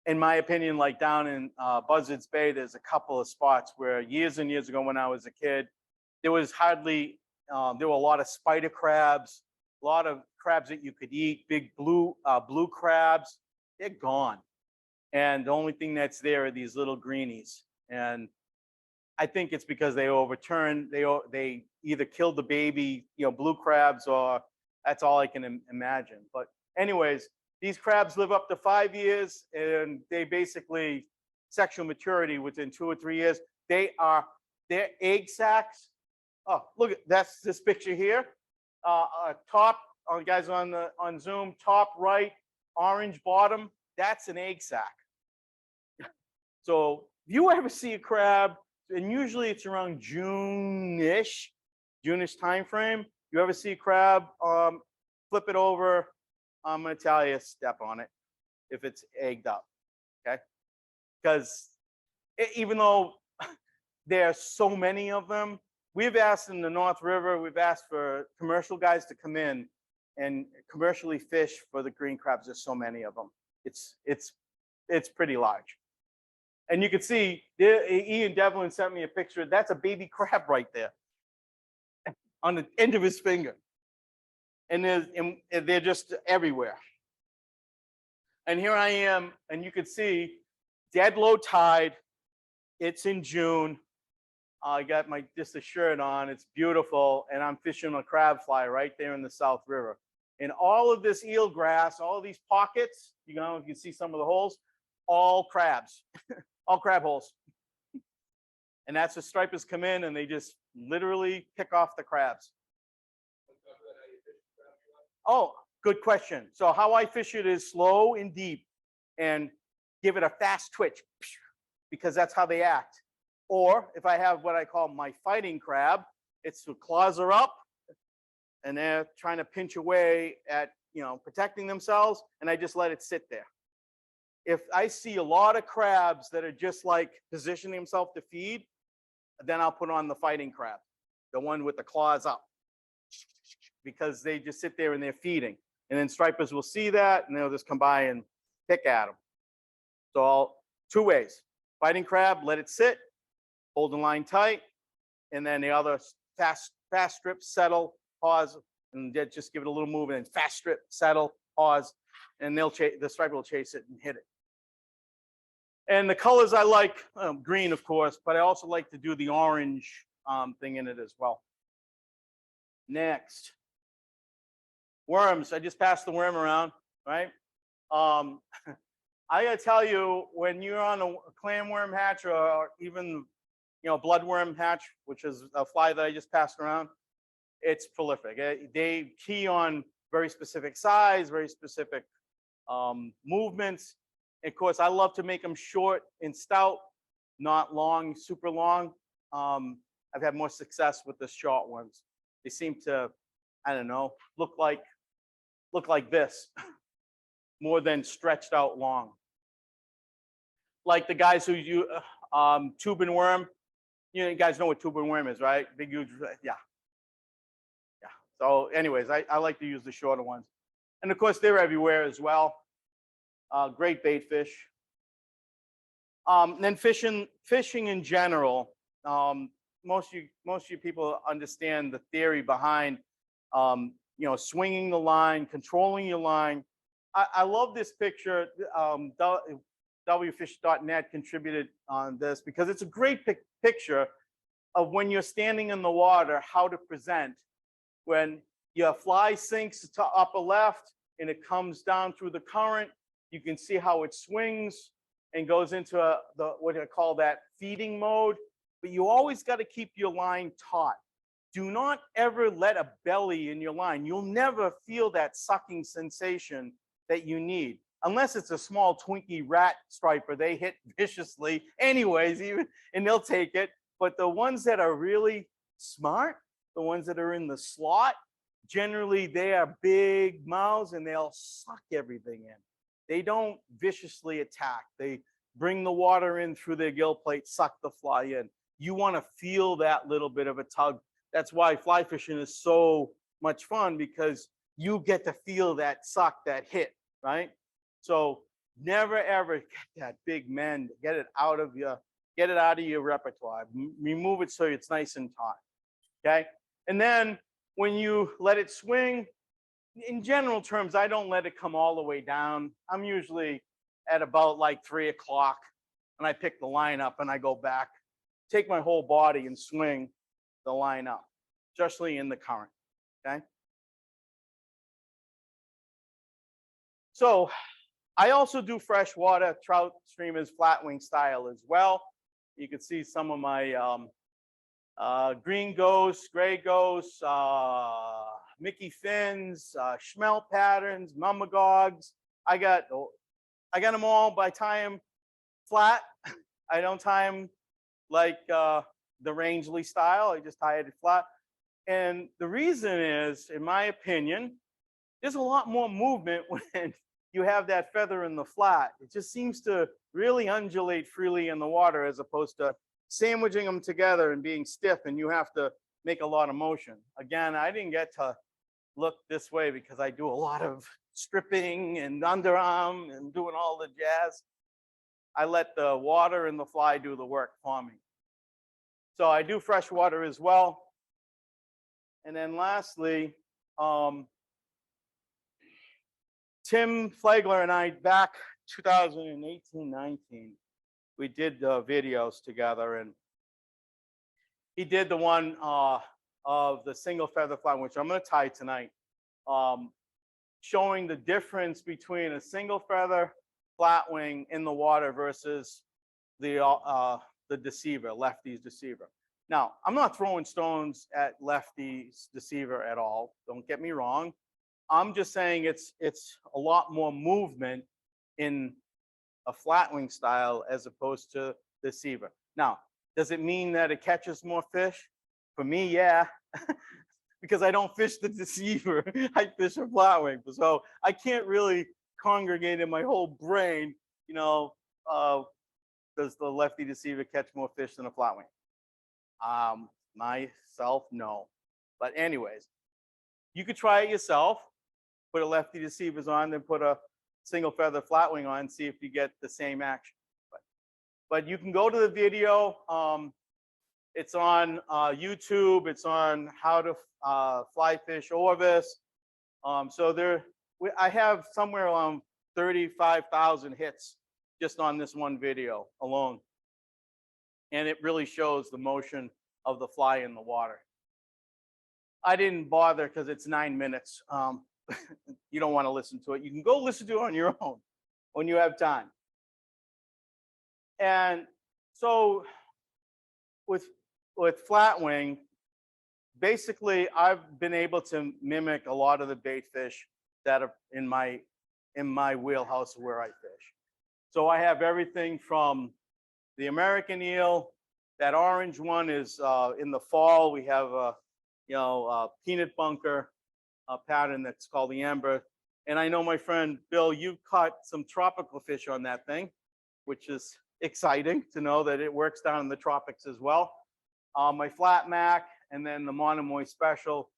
In my opinion, like down in Buzzards Bay, there's a couple of spots where years and years ago when I was a kid, there was hardly, there were a lot of spider crabs, a lot of crabs that you could eat, big blue crabs. They're gone. And the only thing that's there are these little greenies. And I think it's because they overturned, they either killed the baby, blue crabs, or that's all I can imagine. But anyways, these crabs live up to 5 years, and they basically sexual maturity within 2 or 3 years. Their egg sacs. Oh, look at that's this picture here. Top, guys on Zoom, top right, orange bottom. That's an egg sac. So if you ever see a crab, and usually it's around June-ish time frame. You ever see a crab, flip it over. I'm going to tell you, step on it if it's egged up, okay? Because even though there are so many of them, we've asked in the North River, we've asked for commercial guys to come in and commercially fish for the green crabs. There's so many of them. It's pretty large. And you can see, Ian Devlin sent me a picture. That's a baby crab right there on the end of his finger. And they're just everywhere. And here I am, and you can see dead low tide. It's in June. I got just a shirt on. It's beautiful, and I'm fishing a crab fly right there in the South River. And all of this eelgrass, all of these pockets, you can see some of the holes, all crabs, all crab holes. And that's the stripers come in, and they just literally pick off the crabs. Oh, good question. So how I fish it is slow and deep and give it a fast twitch because that's how they act. Or if I have what I call my fighting crab, it's the claws are up and they're trying to pinch away at, protecting themselves, and I just let it sit there. If I see a lot of crabs that are just like positioning themselves to feed, then I'll put on the fighting crab, the one with the claws up, because they just sit there and they're feeding. And then stripers will see that and they'll just come by and pick at them. So two ways: fighting crab, let it sit, hold the line tight, and then the other fast strip, settle, pause, and just give it a little move and then fast strip, settle, pause, and the striper will chase it and hit it. And the colors I like, green, of course, but I also like to do the orange thing in it as well. Next, worms. I just passed the worm around, right? I gotta tell you, when you're on a clamworm hatch or even, bloodworm hatch, which is a fly that I just passed around, it's prolific. They key on very specific size, very specific movements. And of course, I love to make them short and stout, not long, super long. I've had more success with the short ones. They seem to, I don't know, look like this more than stretched out long. Like the guys who you tube and worm. You guys know what tube and worm is, right? Big, huge, yeah. So anyways, I like to use the shorter ones. And of course, they're everywhere as well. Great bait fish. Then fishing in general, most of you people understand the theory behind, swinging the line, controlling your line. I love this picture. Wfish.net contributed on this because it's a great picture of when you're standing in the water, how to present. When your fly sinks to upper left and it comes down through the current, you can see how it swings and goes into what I call that feeding mode. But you always got to keep your line taut. Do not ever let a belly in your line. You'll never feel that sucking sensation that you need. Unless it's a small Twinkie rat striper, they hit viciously anyways, and they'll take it. But the ones that are really smart, the ones that are in the slot, generally they are big mouths and they'll suck everything in. They don't viciously attack. They bring the water in through their gill plate, suck the fly in. You want to feel that little bit of a tug. That's why fly fishing is so much fun, because you get to feel that suck, that hit, right? So never ever get that big mend. Get it out of your repertoire. Remove it so it's nice and taut. Okay. And then when you let it swing, in general terms, I don't let it come all the way down. I'm usually at about like 3 o'clock, and I pick the line up and I go back, take my whole body and swing the line up, especially in the current. Okay. So I also do freshwater trout streamers flatwing style as well. You can see some of my green ghosts, gray ghosts, Mickey fins, Schmelt patterns, mummagogs. I got them all, but I tie them flat. I don't tie them like the Rangeley style. I just tie it flat. And the reason is, in my opinion, there's a lot more movement when you have that feather in the flat. It just seems to really undulate freely in the water, as opposed to sandwiching them together and being stiff, and you have to make a lot of motion. Again, I didn't get to look this way because I do a lot of stripping and underarm and doing all the jazz. I let the water and the fly do the work for me. So I do freshwater as well. And then lastly, Tim Flagler and I, back 2018-19, we did videos together, and he did the one of the single feather fly, which I'm going to tie tonight, showing the difference between a single feather flatwing in the water versus the deceiver, Lefty's deceiver. Now, I'm not throwing stones at Lefty's deceiver at all. Don't get me wrong. I'm just saying it's a lot more movement in a flatwing style as opposed to deceiver. Now, does it mean that it catches more fish? For me, yeah, because I don't fish the deceiver. I fish a flatwing. So I can't really congregate in my whole brain, does the Lefty deceiver catch more fish than a flatwing? Myself, no. But anyways, you could try it yourself. Put a Lefty deceivers on, then put a single feather flatwing on, see if you get the same action. But you can go to the video. It's on YouTube. It's on how to fly fish Orvis. So I have somewhere around 35,000 hits just on this one video alone. And it really shows the motion of the fly in the water. I didn't bother because it's 9 minutes. You don't want to listen to it. You can go listen to it on your own when you have time. And so with flatwing, basically I've been able to mimic a lot of the bait fish that are in my wheelhouse where I fish. So I have everything from the American eel. That orange one is in the fall. We have a peanut bunker pattern that's called the amber. And I know my friend Bill, you caught some tropical fish on that thing, which is exciting to know that it works down in the tropics as well. My flat mac and then the Monomoy special.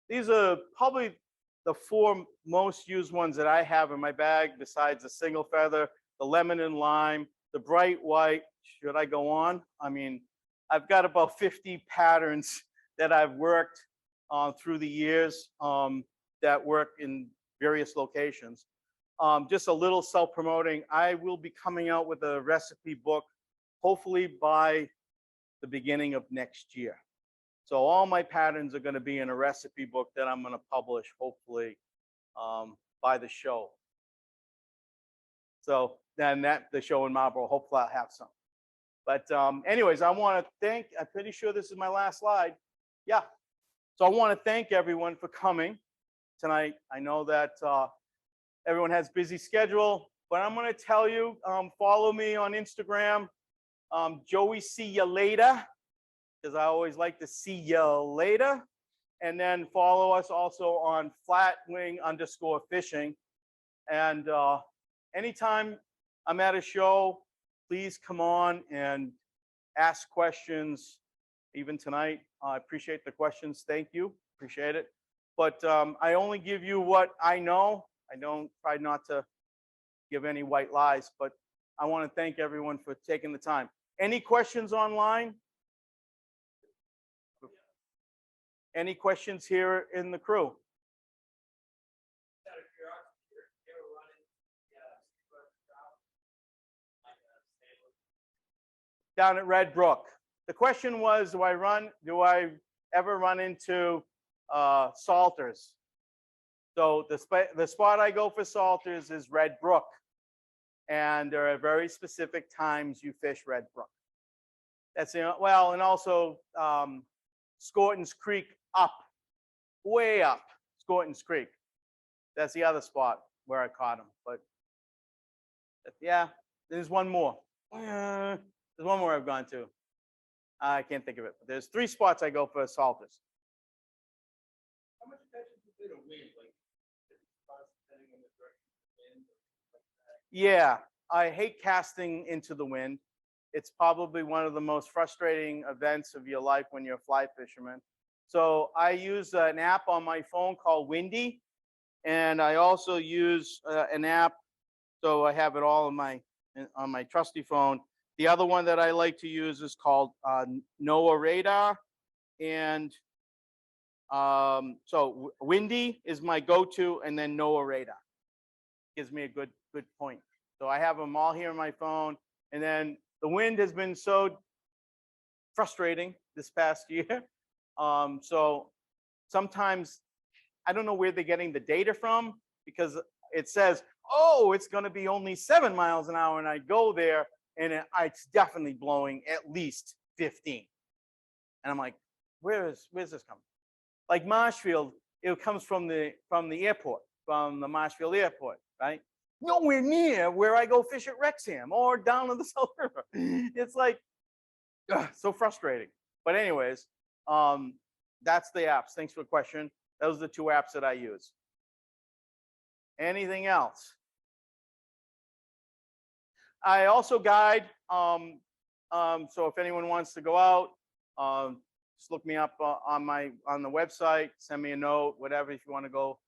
These are probably the 4 most used ones that I have in my bag besides the single feather, the lemon and lime, the bright white. Should I go on? I mean, I've got about 50 patterns that I've worked through the years that work in various locations. Just a little self-promoting. I will be coming out with a recipe book, hopefully by the beginning of next year. So all my patterns are going to be in a recipe book that I'm going to publish, hopefully, by the show. So then the show in Marlboro, hopefully I'll have some. But anyways, I want to thank, I'm pretty sure this is my last slide. Yeah. So I want to thank everyone for coming tonight. I know that everyone has a busy schedule, but I'm going to tell you, follow me on Instagram, Joey See Ya Later, because I always like to see you later. And then follow us also on Flatwing_fishing. And anytime I'm at a show, please come on and ask questions. Even tonight, I appreciate the questions. Thank you. Appreciate it. But I only give you what I know. I don't try not to give any white lies, but I want to thank everyone for taking the time. Any questions online? Any questions here in the crew? Down at Red Brook. The question was, do I ever run into salters? So the spot I go for salters is Red Brook. And there are very specific times you fish Red Brook. That's well, and also Scorton's Creek way up, Scorton's Creek. That's the other spot where I caught him. But yeah, there's one more. There's one more I've gone to. I can't think of it. But there's 3 spots I go for salters. How much attention do you pay to wind? Like, depending on the direction of the wind or like that? Yeah, I hate casting into the wind. It's probably one of the most frustrating events of your life when you're a fly fisherman. So I use an app on my phone called Windy, and I also use an app. So I have it all on my trusty phone. The other one that I like to use is called NOAA Radar, and so Windy is my go-to, and then NOAA Radar gives me a good point. So I have them all here on my phone, and then the wind has been so frustrating this past year. So sometimes I don't know where they're getting the data from, because it says, oh, it's going to be only 7 miles an hour, and I go there and it's definitely blowing at least 15. And I'm like, where's this coming? Like Marshfield, it comes from the airport, from the Marshfield airport, right? Nowhere near where I go fish at Wrexham or down to the South River. It's like, so frustrating. But anyways, that's the apps. Thanks for the question. Those are the 2 apps that I use. Anything else? I also guide. So if anyone wants to go out, just look me up on the website. Send me a note, whatever. If you want to go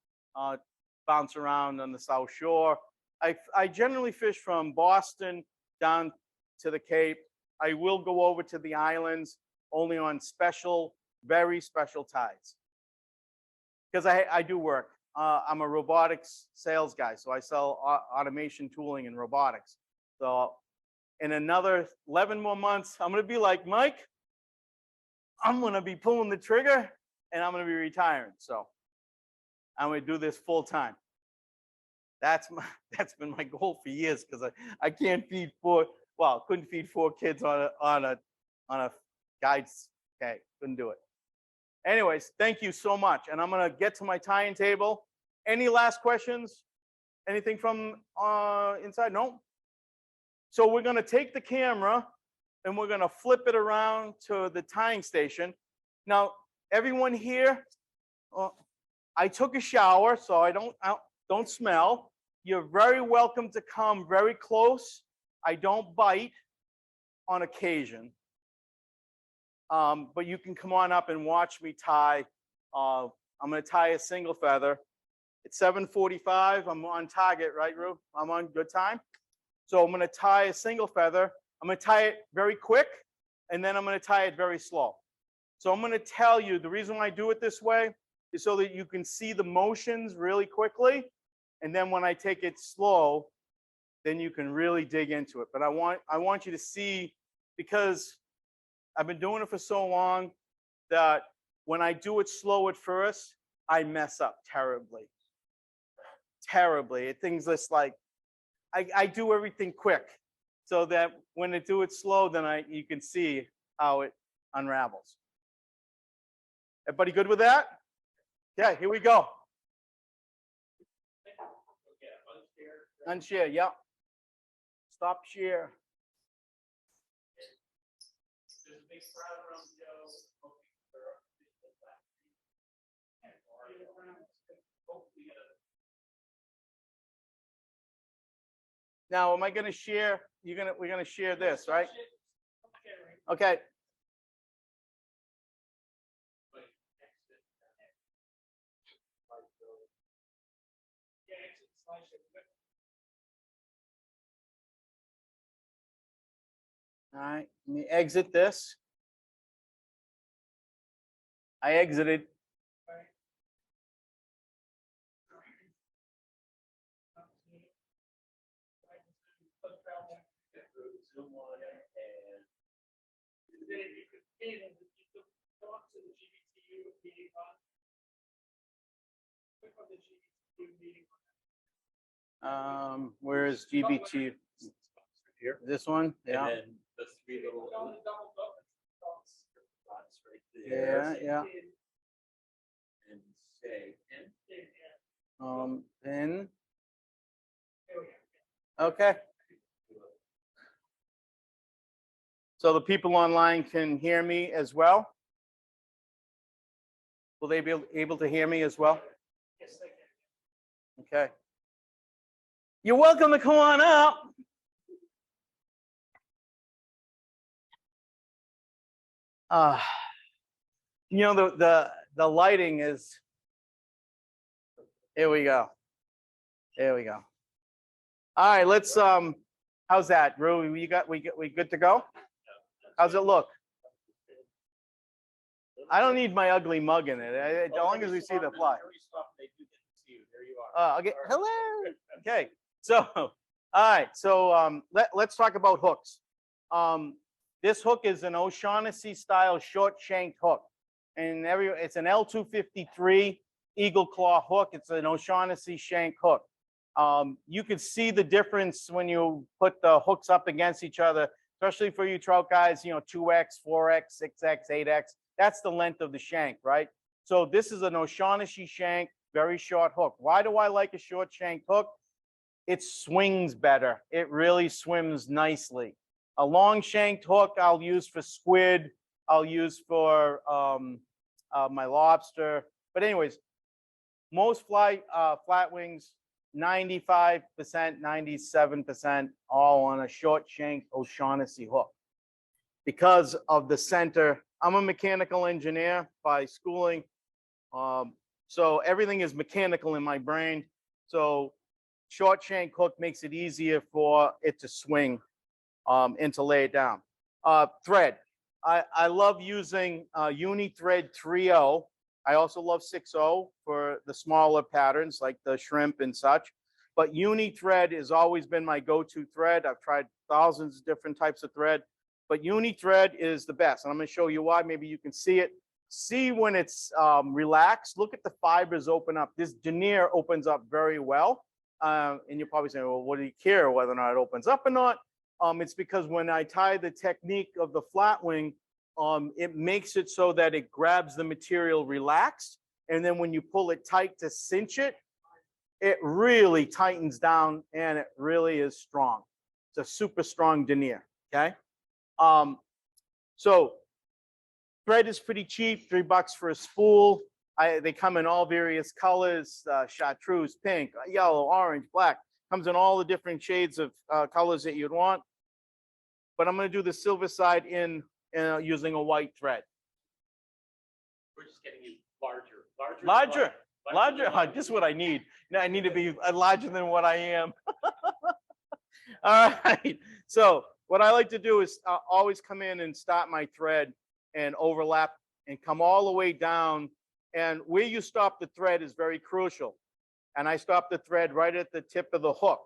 bounce around on the South Shore. I generally fish from Boston down to the Cape. I will go over to the islands only on special, very special ties. Because I do work. I'm a robotics sales guy, so I sell automation tooling and robotics. So in another 11 more months, I'm going to be like, Mike, I'm going to be pulling the trigger and I'm going to be retiring. So I'm going to do this full time. That's been my goal for years because I can't feed couldn't feed 4 kids on a guide's, okay, couldn't do it. Anyways, thank you so much. And I'm going to get to my tying table. Any last questions? Anything from inside? No? So we're going to take the camera and we're going to flip it around to the tying station. Now, everyone here, I took a shower, so I don't smell. You're very welcome to come very close. I don't bite on occasion. But you can come on up and watch me tie. I'm going to tie a single feather. It's 7:45. I'm on target, right, Rue? I'm on good time. So I'm going to tie a single feather. I'm going to tie it very quick, and then I'm going to tie it very slow. So I'm going to tell you the reason why I do it this way is so that you can see the motions really quickly. And then when I take it slow, then you can really dig into it. But I want you to see, because I've been doing it for so long that when I do it slow at first, I mess up terribly. Terribly. Things just like, I do everything quick so that when I do it slow, then you can see how it unravels. Everybody good with that? Yeah, here we go. Unshare, yeah. Stop share. Now, am I going to share? We're going to share this, right? Okay. All right, let me exit this. I exited. Where is GBTU? Here. This one? Yeah. And then the 3 little dots right Yeah, there. yeah. And say, Pin. Okay. So the people online can hear me as well? Will they be able to hear me as well? Yes, they can. Okay. You're welcome to come on up. You know, the lighting is, here we go. There we go. All right, let's how's that, Rue? We good to go? How's it look? I don't need my ugly mug in it. As long as we see the fly. Okay. Hello. Okay. So, all right. So let's talk about hooks. This hook is an O'Shaughnessy style short shanked hook, and it's an L253 eagle claw hook. It's an O'Shaughnessy shank hook. You can see the difference when you put the hooks up against each other, especially for you trout guys, 2X, 4X, 6X, 8X. That's the length of the shank, right? So this is an O'Shaughnessy shank, very short hook. Why do I like a short shank hook? It swings better. It really swims nicely. A long shanked hook I'll use for squid. I'll use for my lobster. But anyways, most flatwings, 95%, 97%, all on a short shank O'Shaughnessy hook. Because of the center, I'm a mechanical engineer by schooling. So everything is mechanical in my brain. So short shank hook makes it easier for it to swing and to lay it down. Thread. I love using Uni-Thread 3.0. I also love 6.0 for the smaller patterns like the shrimp and such. But Uni-Thread has always been my go-to thread. I've tried thousands of different types of thread, but Uni-Thread is the best. And I'm going to show you why. Maybe you can see it. See when it's relaxed. Look at the fibers open up. This denier opens up very well. And you're probably saying, well, what do you care whether or not it opens up or not? It's because when I tie the technique of the flatwing, it makes it so that it grabs the material relaxed. And then when you pull it tight to cinch it, it really tightens down and it really is strong. It's a super strong denier, okay? So thread is pretty cheap, $3 for a spool. They come in all various colors, chartreuse, pink, yellow, orange, black. Comes in all the different shades of colors that you'd want. But I'm going to do the silver side in using a white thread. We're just getting you larger. Larger. This is what I need. Now I need to be larger than what I am. All right. So what I like to do is always come in and start my thread and overlap and come all the way down. And where you stop the thread is very crucial. And I stop the thread right at the tip of the hook.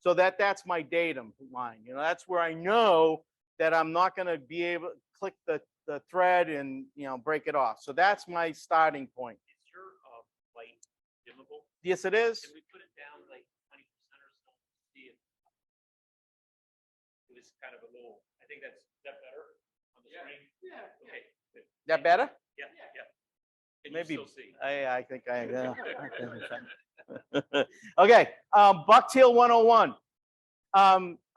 So that's my datum line. You know, that's where I know that I'm not going to be able to click the thread and, you know, break it off. So that's my starting point. Is your light dimmable? Yes, it is. Can we put it down like 20% or so? See if it was kind of a little, I think is that better on the screen? Yeah. Okay. Good. That better? Yeah. Can Maybe. you still see? I think I. Okay. Bucktail 101.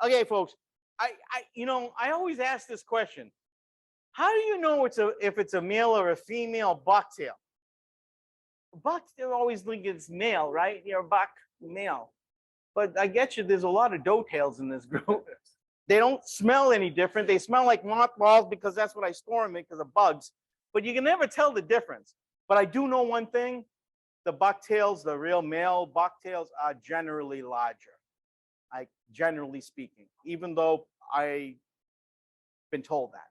Okay, folks. I always ask this question. How do you know if it's a male or a female bucktail? Bucktail always think it's male, right? You're a buck male. But I get you, there's a lot of doe tails in this group. They don't smell any different. They smell like mothballs because that's what I store them in because of bugs. But you can never tell the difference. But I do know one thing. The bucktails, the real male bucktails, are generally larger. Generally speaking, even though I've been told that.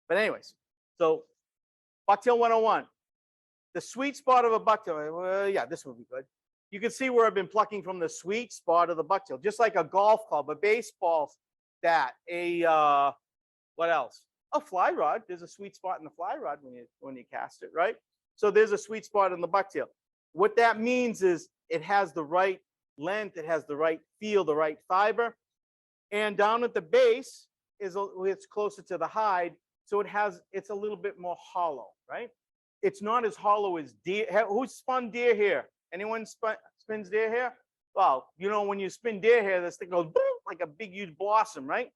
But anyways, so bucktail 101. The sweet spot of a bucktail, well, yeah, this would be good. You can see where I've been plucking from the sweet spot of the bucktail, just like a golf club, a baseball bat, what else? A fly rod. There's a sweet spot in the fly rod when you cast it, right? So there's a sweet spot in the bucktail. What that means is it has the right length, it has the right feel, the right fiber, and down at the base it's closer to the hide, so it's a little bit more hollow, right? It's not as hollow as deer. Who's spun deer hair? Anyone spins deer hair? Well, you know, when you spin deer hair, this thing goes boom, like a big huge blossom, right?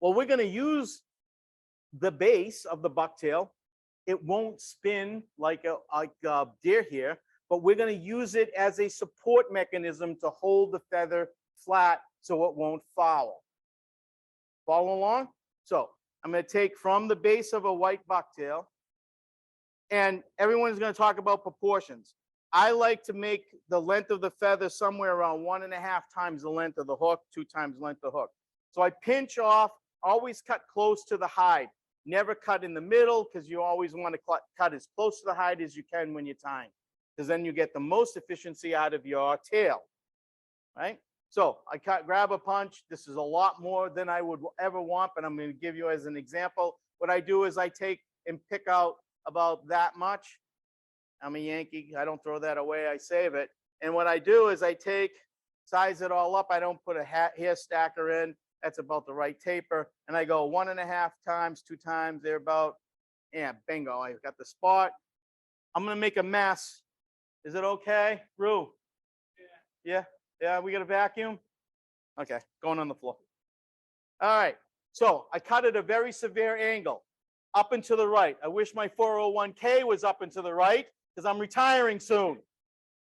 Well, we're going to use the base of the bucktail. It won't spin like a deer hair, but we're going to use it as a support mechanism to hold the feather flat so it won't foul. Follow along? So I'm going to take from the base of a white bucktail, and everyone's going to talk about proportions. I like to make the length of the feather somewhere around 1.5 times the length of the hook, 2 times the length of the hook. So I pinch off, always cut close to the hide. Never cut in the middle because you always want to cut as close to the hide as you can when you're tying, because then you get the most efficiency out of your tail, right? So I grab a punch. This is a lot more than I would ever want, but I'm going to give you as an example. What I do is I take and pick out about that much. I'm a Yankee. I don't throw that away. I save it. And what I do is I size it all up. I don't put a hair stacker in. That's about the right taper. And I go 1.5 times, 2 times. They're about, yeah, bingo. I've got the spot. I'm going to make a mess. Is it okay, Rue? Yeah. Yeah, we got a vacuum? Okay, going on the floor. All right, so I cut at a very severe angle, up and to the right. I wish my 401k was up and to the right because I'm retiring soon,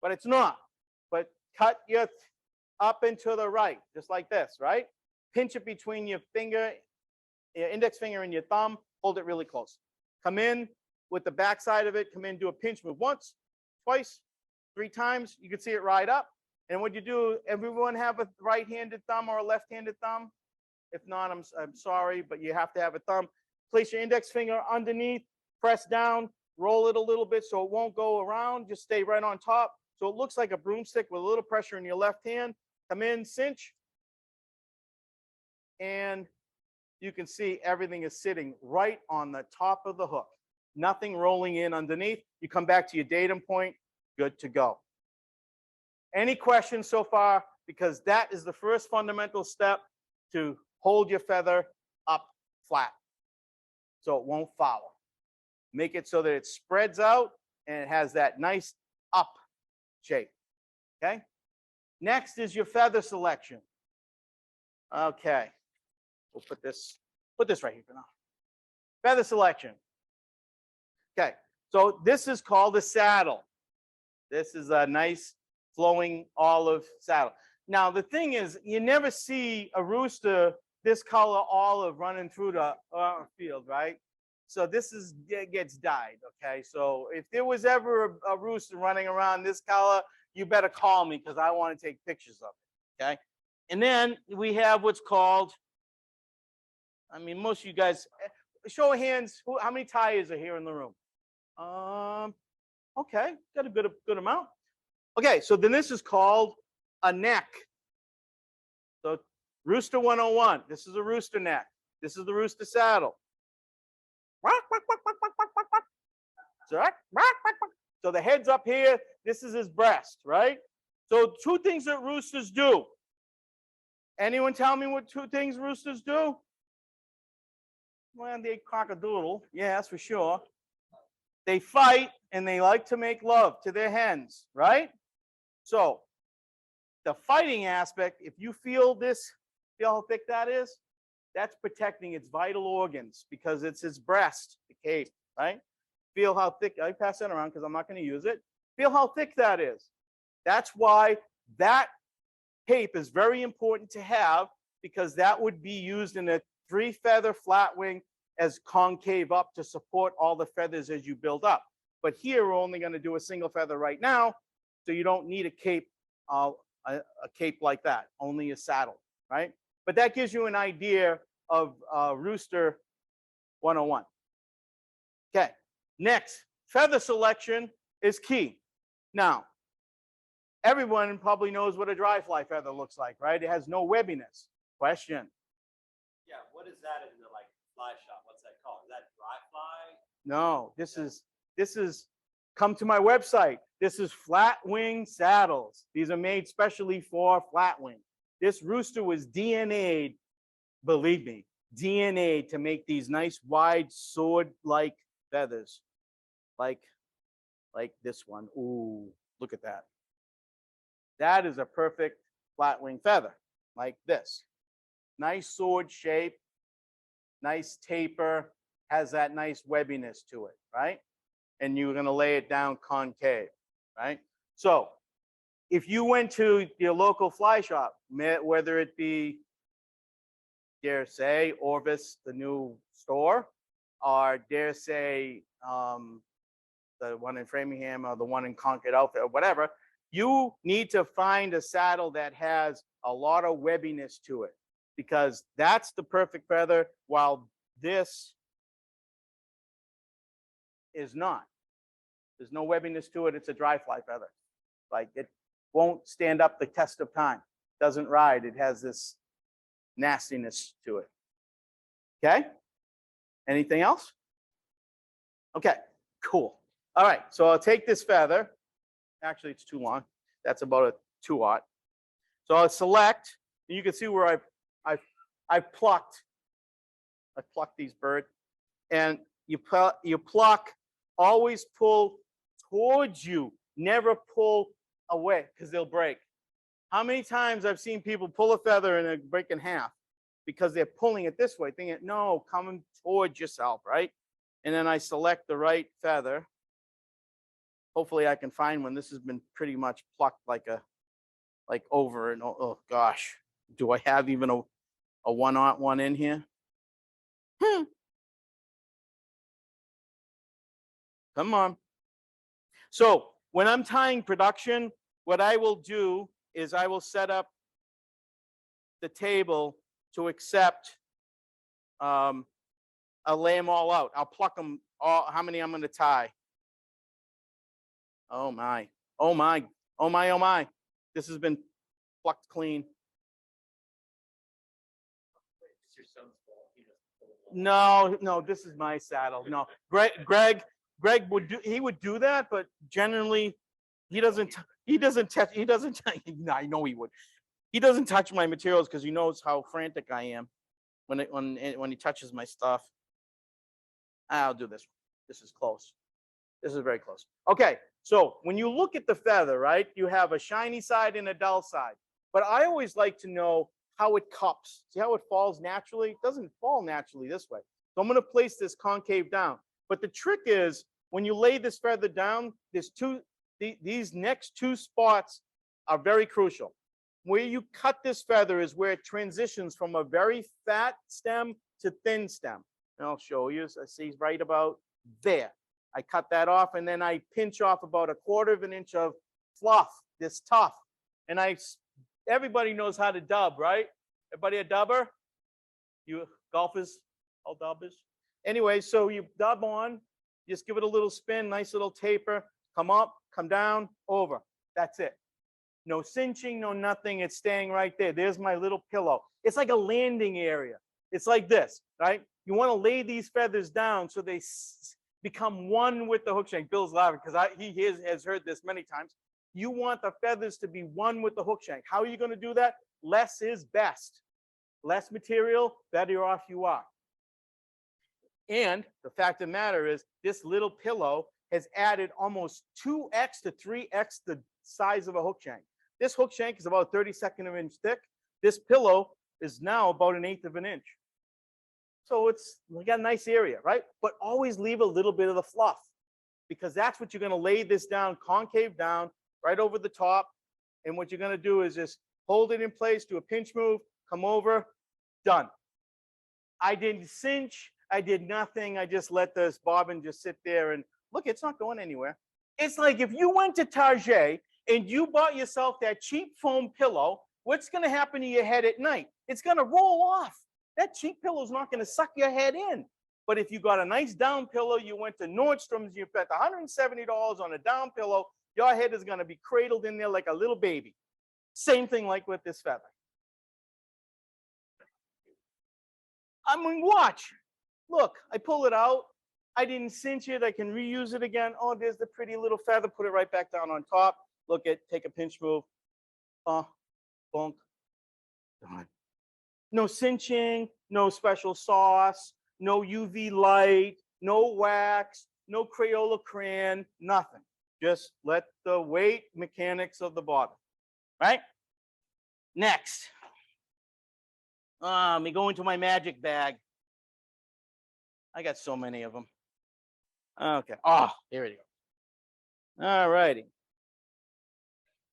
but it's not. But cut your up and to the right, just like this, right? Pinch it between your finger, your index finger and your thumb. Hold it really close. Come in with the back side of it. Come in, do a pinch move once, twice, 3 times. You can see it ride up. And what you do, everyone have a right-handed thumb or a left-handed thumb? If not, I'm sorry, but you have to have a thumb. place your index finger underneath, press down, roll it a little bit so it won't go around, just stay right on top. So it looks like a broomstick with a little pressure in your left hand. Come in, cinch. And you can see everything is sitting right on the top of the hook. Nothing rolling in underneath. You come back to your datum point, good to go. Any questions so far? Because that is the first fundamental step to hold your feather up flat so it won't foul. Make it so that it spreads out and it has that nice up shape. Okay? Next is your feather selection. Okay. We'll put this right here for now. Feather selection. Okay. So this is called a saddle. This is a nice flowing olive saddle. Now the thing is, you never see a rooster this color olive running through the field, right? So this gets dyed, okay? So if there was ever a rooster running around this color, you better call me because I want to take pictures of it, okay? And then we have what's called, I mean, most of you guys, show of hands, how many tires are here in the room? Okay, got a good amount. Okay, so then this is called a neck. So Rooster 101, this is a rooster neck. This is the rooster saddle. So the head's up here, this is his breast, right? So two things that roosters do. Anyone tell me what two things roosters do? Well, they cock-a-doodle, yeah, that's for sure. They fight and they like to make love to their hens, right? So the fighting aspect, if you feel this, feel how thick that is? That's protecting its vital organs because it's his breast, the cape, right? Feel how thick, I pass that around because I'm not going to use it. Feel how thick that is. That's why that cape is very important to have because that would be used in a 3-feather flatwing as concave up to support all the feathers as you build up. But here we're only going to do a single feather right now, so you don't need a cape like that, only a saddle, right? But that gives you an idea of Rooster 101. Okay, next, feather selection is key. Now, everyone probably knows what a dry fly feather looks like, right? It has no webbiness. Question? Yeah, what is that in the like fly shop? What's that called? Is that dry fly? No, this is, come to my website. This is Flatwing saddles. These are made specially for Flatwing. This rooster was DNA'd, believe me, DNA'd to make these nice wide sword-like feathers. Like this one. Ooh, look at that. That is a perfect flatwing feather, like this. Nice sword shape, nice taper, has that nice webbiness to it, right? And you're going to lay it down concave, right? So if you went to your local fly shop, whether it be, dare say, Orvis, the new store, or dare say the one in Framingham or the one in Concord Outfit or whatever, you need to find a saddle that has a lot of webbiness to it because that's the perfect feather while this is not. There's no webbiness to it. It's a dry fly feather. Like it won't stand up the test of time. Doesn't ride. It has this nastiness to it. Okay? Anything else? Okay, cool. All right, so I'll take this feather. Actually, it's too long. That's about a 2/0. So I'll select, and you can see where I've plucked. I plucked these birds, and you pluck. Always pull towards you. Never pull away because they'll break. How many times I've seen people pull a feather and it break in half because they're pulling it this way, thinking, no, coming towards yourself, right? And then I select the right feather. Hopefully I can find one. This has been pretty much plucked like over and oh gosh, do I have even a 1/0 one in here? Come on. So when I'm tying production, what I will do is I will set up the table to accept I'll lay them all out. I'll pluck them all, how many I'm going to tie. Oh my, oh my, oh my, oh my. This has been plucked clean. It's your son's fault. He just pulled it off. No, this is my saddle. No, Greg would do that, but generally he doesn't touch, I know he would. He doesn't touch my materials because he knows how frantic I am when he touches my stuff. I'll do this. This is close. This is very close. Okay, so when you look at the feather, right, you have a shiny side and a dull side. But I always like to know how it cups. See how it falls naturally? It doesn't fall naturally this way. So I'm going to place this concave down. But the trick is when you lay this feather down, these next two spots are very crucial. Where you cut this feather is where it transitions from a very fat stem to thin stem. And I'll show you. I see right about there. I cut that off and then I pinch off about 1/4 of an inch of fluff, this tuff. And everybody knows how to dub, right? Everybody a dubber? You golfers, all dubbers? Anyway, so you dub on, just give it a little spin, nice little taper, come up, come down, over. That's it. No cinching, no nothing. It's staying right there. There's my little pillow. It's like a landing area. It's like this, right? You want to lay these feathers down so they become one with the hook shank. Bill's laughing because he has heard this many times. You want the feathers to be one with the hook shank. How are you going to do that? Less is best. Less material, better off you are. And the fact of the matter is, this little pillow has added almost 2x to 3x the size of a hook shank. This hook shank is about 32nd of an inch thick. This pillow is now about 1/8 of an inch. So we got a nice area, right? But always leave a little bit of the fluff because that's what you're going to lay this down, concave down, right over the top. And what you're going to do is just hold it in place, do a pinch move, come over, done. I didn't cinch. I did nothing. I just let this bobbin just sit there and look, it's not going anywhere. It's like if you went to Target and you bought yourself that cheap foam pillow, what's going to happen to your head at night? It's going to roll off. That cheap pillow is not going to suck your head in. But if you got a nice down pillow, you went to Nordstrom's, you spent $170 on a down pillow, your head is going to be cradled in there like a little baby. Same thing like with this feather. I mean, watch. Look, I pull it out. I didn't cinch it. I can reuse it again. Oh, there's the pretty little feather. Put it right back down on top. Look at, take a pinch move. Bonk. Done. No cinching, no special sauce, no UV light, no wax, no Crayola crayon, nothing. Just let the weight mechanics of the bottom, right? Next. Let me go into my magic bag. I got so many of them. Okay. Here we go. All righty.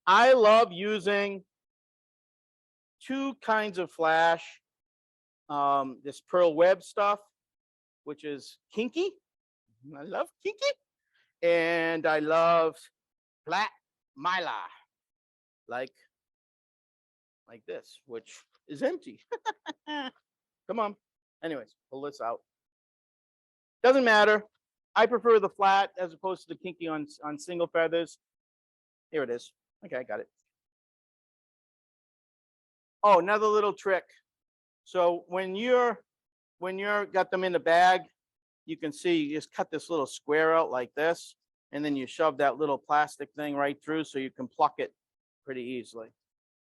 I love using two kinds of flash. This pearl web stuff, which is kinky. I love kinky. And I love flat mylar, like this, which is empty. Come on. Anyways, pull this out. Doesn't matter. I prefer the flat as opposed to the kinky on single feathers. Here it is. Okay, I got it. Oh, another little trick. So when you're got them in the bag, you can see you just cut this little square out like this, and then you shove that little plastic thing right through so you can pluck it pretty easily.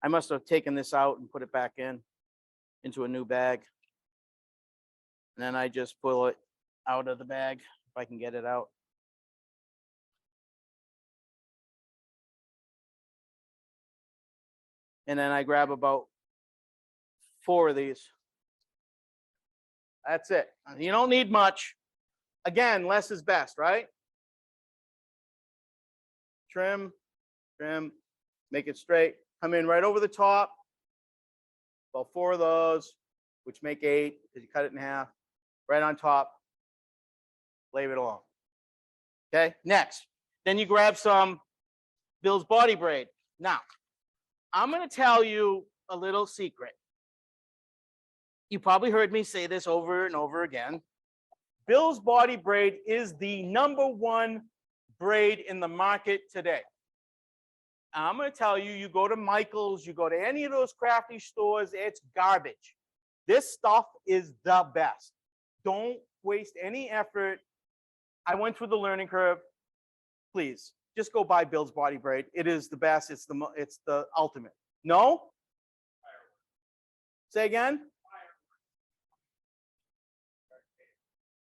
I must have taken this out and put it back into a new bag. And then I just pull it out of the bag if I can get it out. And then I grab about 4 of these. That's it. You don't need much. Again, less is best, right? Trim, trim, make it straight. Come in right over the top. About 4 of those, which make 8 because you cut it in half. Right on top. Lay it along. Okay, next. Then you grab some Bill's body braid. Now, I'm going to tell you a little secret. You probably heard me say this over and over again. Bill's Body Braid is the #1 braid in the market today. I'm going to tell you, you go to Michael's, you go to any of those crafty stores, it's garbage. This stuff is the best. Don't waste any effort. I went through the learning curve. Please, just go buy Bill's Body Braid. It is the best. It's the ultimate. No? Say again?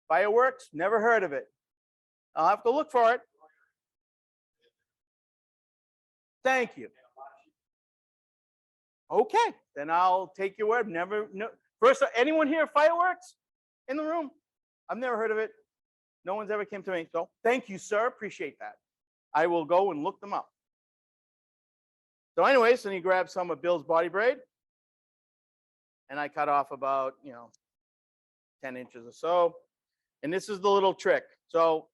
Fireworks? Never heard of it. I'll have to look for it. Thank you. Okay, then I'll take your word. Never, no. First, anyone here fireworks in the room? I've never heard of it. No one's ever came to me. So thank you, sir. Appreciate that. I will go and look them up. So anyways, then you grab some of Bill's Body Braid. And I cut off about, 10 inches or so. And this is the little trick. So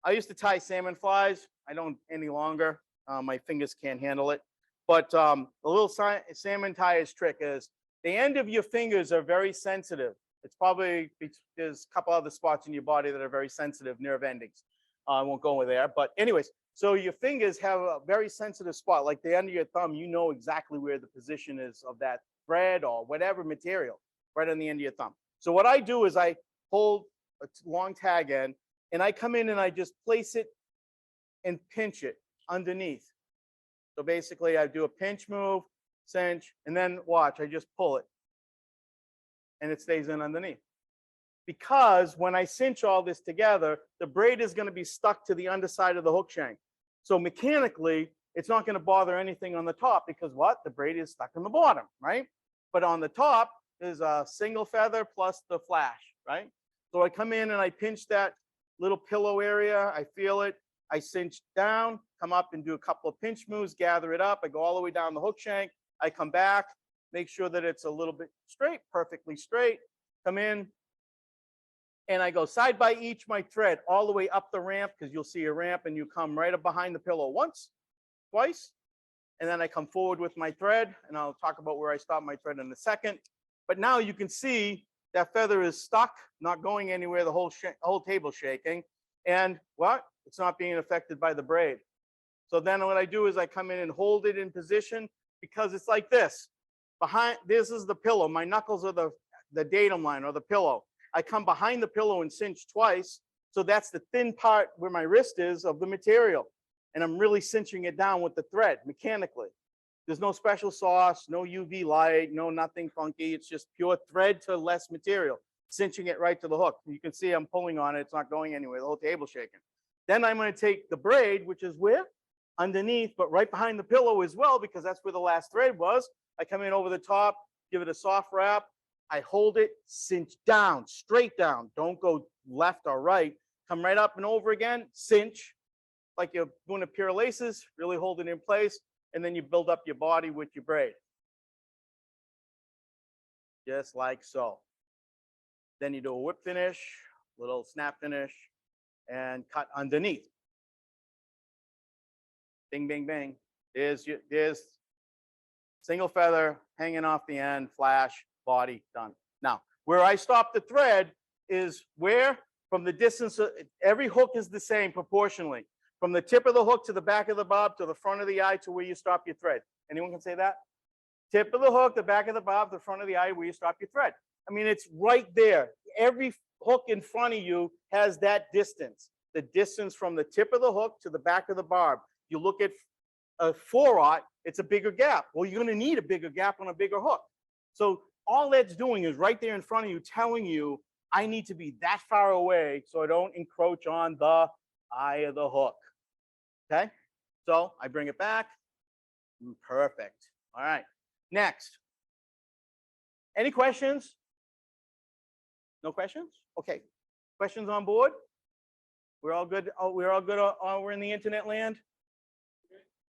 I used to tie salmon flies. I don't any longer. My fingers can't handle it. But the little salmon tier's trick is the end of your fingers are very sensitive. It's probably, there's a couple other spots in your body that are very sensitive, nerve endings. I won't go over there. But anyways, so your fingers have a very sensitive spot, like the end of your thumb, you know exactly where the position is of that thread or whatever material, right on the end of your thumb. So what I do is I hold a long tag end and I come in and I just place it and pinch it underneath. So basically I do a pinch move, cinch, and then watch, I just pull it and it stays in underneath. Because when I cinch all this together, the braid is going to be stuck to the underside of the hook shank. So mechanically, it's not going to bother anything on the top because what? The braid is stuck in the bottom, right? But on the top is a single feather plus the flash, right? So I come in and I pinch that little pillow area. I feel it. I cinch down, come up and do a couple of pinch moves, gather it up. I go all the way down the hook shank. I come back, make sure that it's a little bit straight, perfectly straight. Come in and I go side by each my thread all the way up the ramp because you'll see a ramp and you come right up behind the pillow once, twice. And then I come forward with my thread and I'll talk about where I stop my thread in a second. But now you can see that feather is stuck, not going anywhere, the whole table shaking. And what? It's not being affected by the braid. So then what I do is I come in and hold it in position because it's like this. This is the pillow. My knuckles are the datum line or the pillow. I come behind the pillow and cinch twice. So that's the thin part where my wrist is of the material. And I'm really cinching it down with the thread mechanically. There's no special sauce, no UV light, no nothing funky. It's just pure thread to less material, cinching it right to the hook. You can see I'm pulling on it. It's not going anywhere. The whole table's shaking. Then I'm going to take the braid, which is where? Underneath, but right behind the pillow as well, because that's where the last thread was. I come in over the top, give it a soft wrap. I hold it, cinch down, straight down. Don't go left or right. Come right up and over again, cinch, like you're doing a pair of laces, really hold it in place, and then you build up your body with your braid. Just like so. Then you do a whip finish, little snap finish, and cut underneath. Bing, bing, bing. There's single feather hanging off the end, flash, body, done. Now, where I stop the thread is where? From the distance, every hook is the same proportionally. From the tip of the hook to the back of the bob to the front of the eye to where you stop your thread. Anyone can say that? Tip of the hook, the back of the bob, the front of the eye, where you stop your thread. I mean, it's right there. Every hook in front of you has that distance. The distance from the tip of the hook to the back of the barb. You look at a 4/0, it's a bigger gap. Well, you're going to need a bigger gap on a bigger hook. So all that's doing is right there in front of you, telling you, I need to be that far away so I don't encroach on the eye of the hook. Okay? So I bring it back. Perfect. All right. Next. Any questions? No questions? Okay. Questions on board? We're all good. Oh, we're all good. We're in the internet land.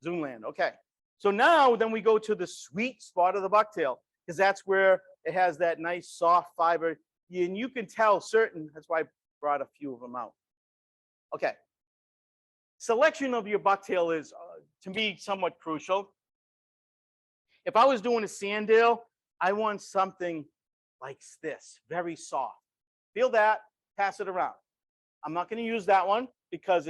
Zoom land. Okay. So now then we go to the sweet spot of the bucktail because that's where it has that nice soft fiber. And you can tell certain, that's why I brought a few of them out. Okay. Selection of your bucktail is, to me, somewhat crucial. If I was doing a sand deal, I want something like this, very soft. Feel that, pass it around. I'm not going to use that one because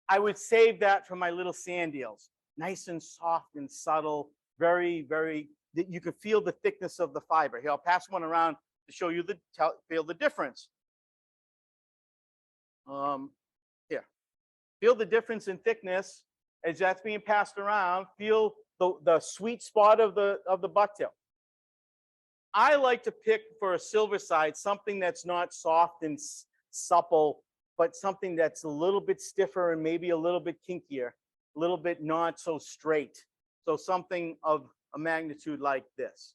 I would save that for my little sand eels. Nice and soft and subtle, very, very, you can feel the thickness of the fiber. Here, I'll pass one around to show you feel the difference. Here, feel the difference in thickness as that's being passed around. Feel the sweet spot of the bucktail. I like to pick for a silver side something that's not soft and supple, but something that's a little bit stiffer and maybe a little bit kinkier, a little bit not so straight. So something of a magnitude like this.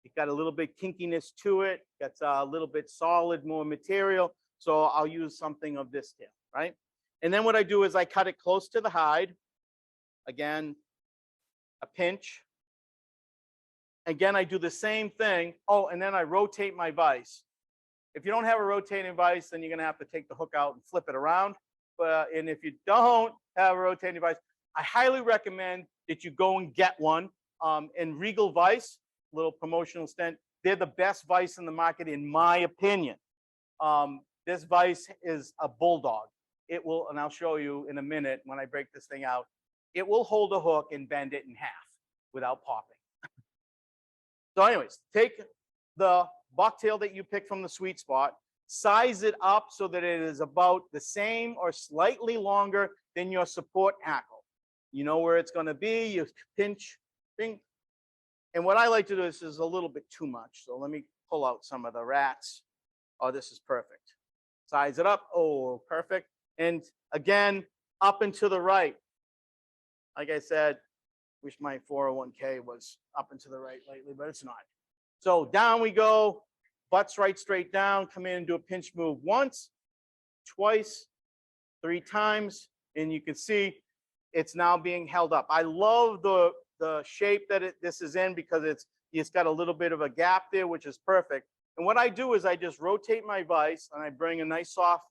It got a little bit kinkiness to it, got a little bit solid, more material. So I'll use something of this tail, right? And then what I do is I cut it close to the hide. Again, a pinch. Again, I do the same thing. Oh, and then I rotate my vise. If you don't have a rotating vise, then you're going to have to take the hook out and flip it around. And if you don't have a rotating vise, I highly recommend that you go and get one. And Regal Vise, little promotional stint, they're the best vise in the market, in my opinion. This vise is a bulldog. It will, and I'll show you in a minute when I break this thing out, it will hold a hook and bend it in half without popping. So anyways, take the bucktail that you pick from the sweet spot, size it up so that it is about the same or slightly longer than your support hackle. You know where it's going to be, you pinch, bing. And what I like to do is a little bit too much. So let me pull out some of the rats. Oh, this is perfect. Size it up. Oh, perfect. And again, up and to the right. Like I said, wish my 401k was up and to the right lately, but it's not. So down we go, butts right straight down, come in and do a pinch move once, twice, 3 times, and you can see it's now being held up. I love the shape that this is in because it's got a little bit of a gap there, which is perfect. And what I do is I just rotate my vise and I bring a nice soft,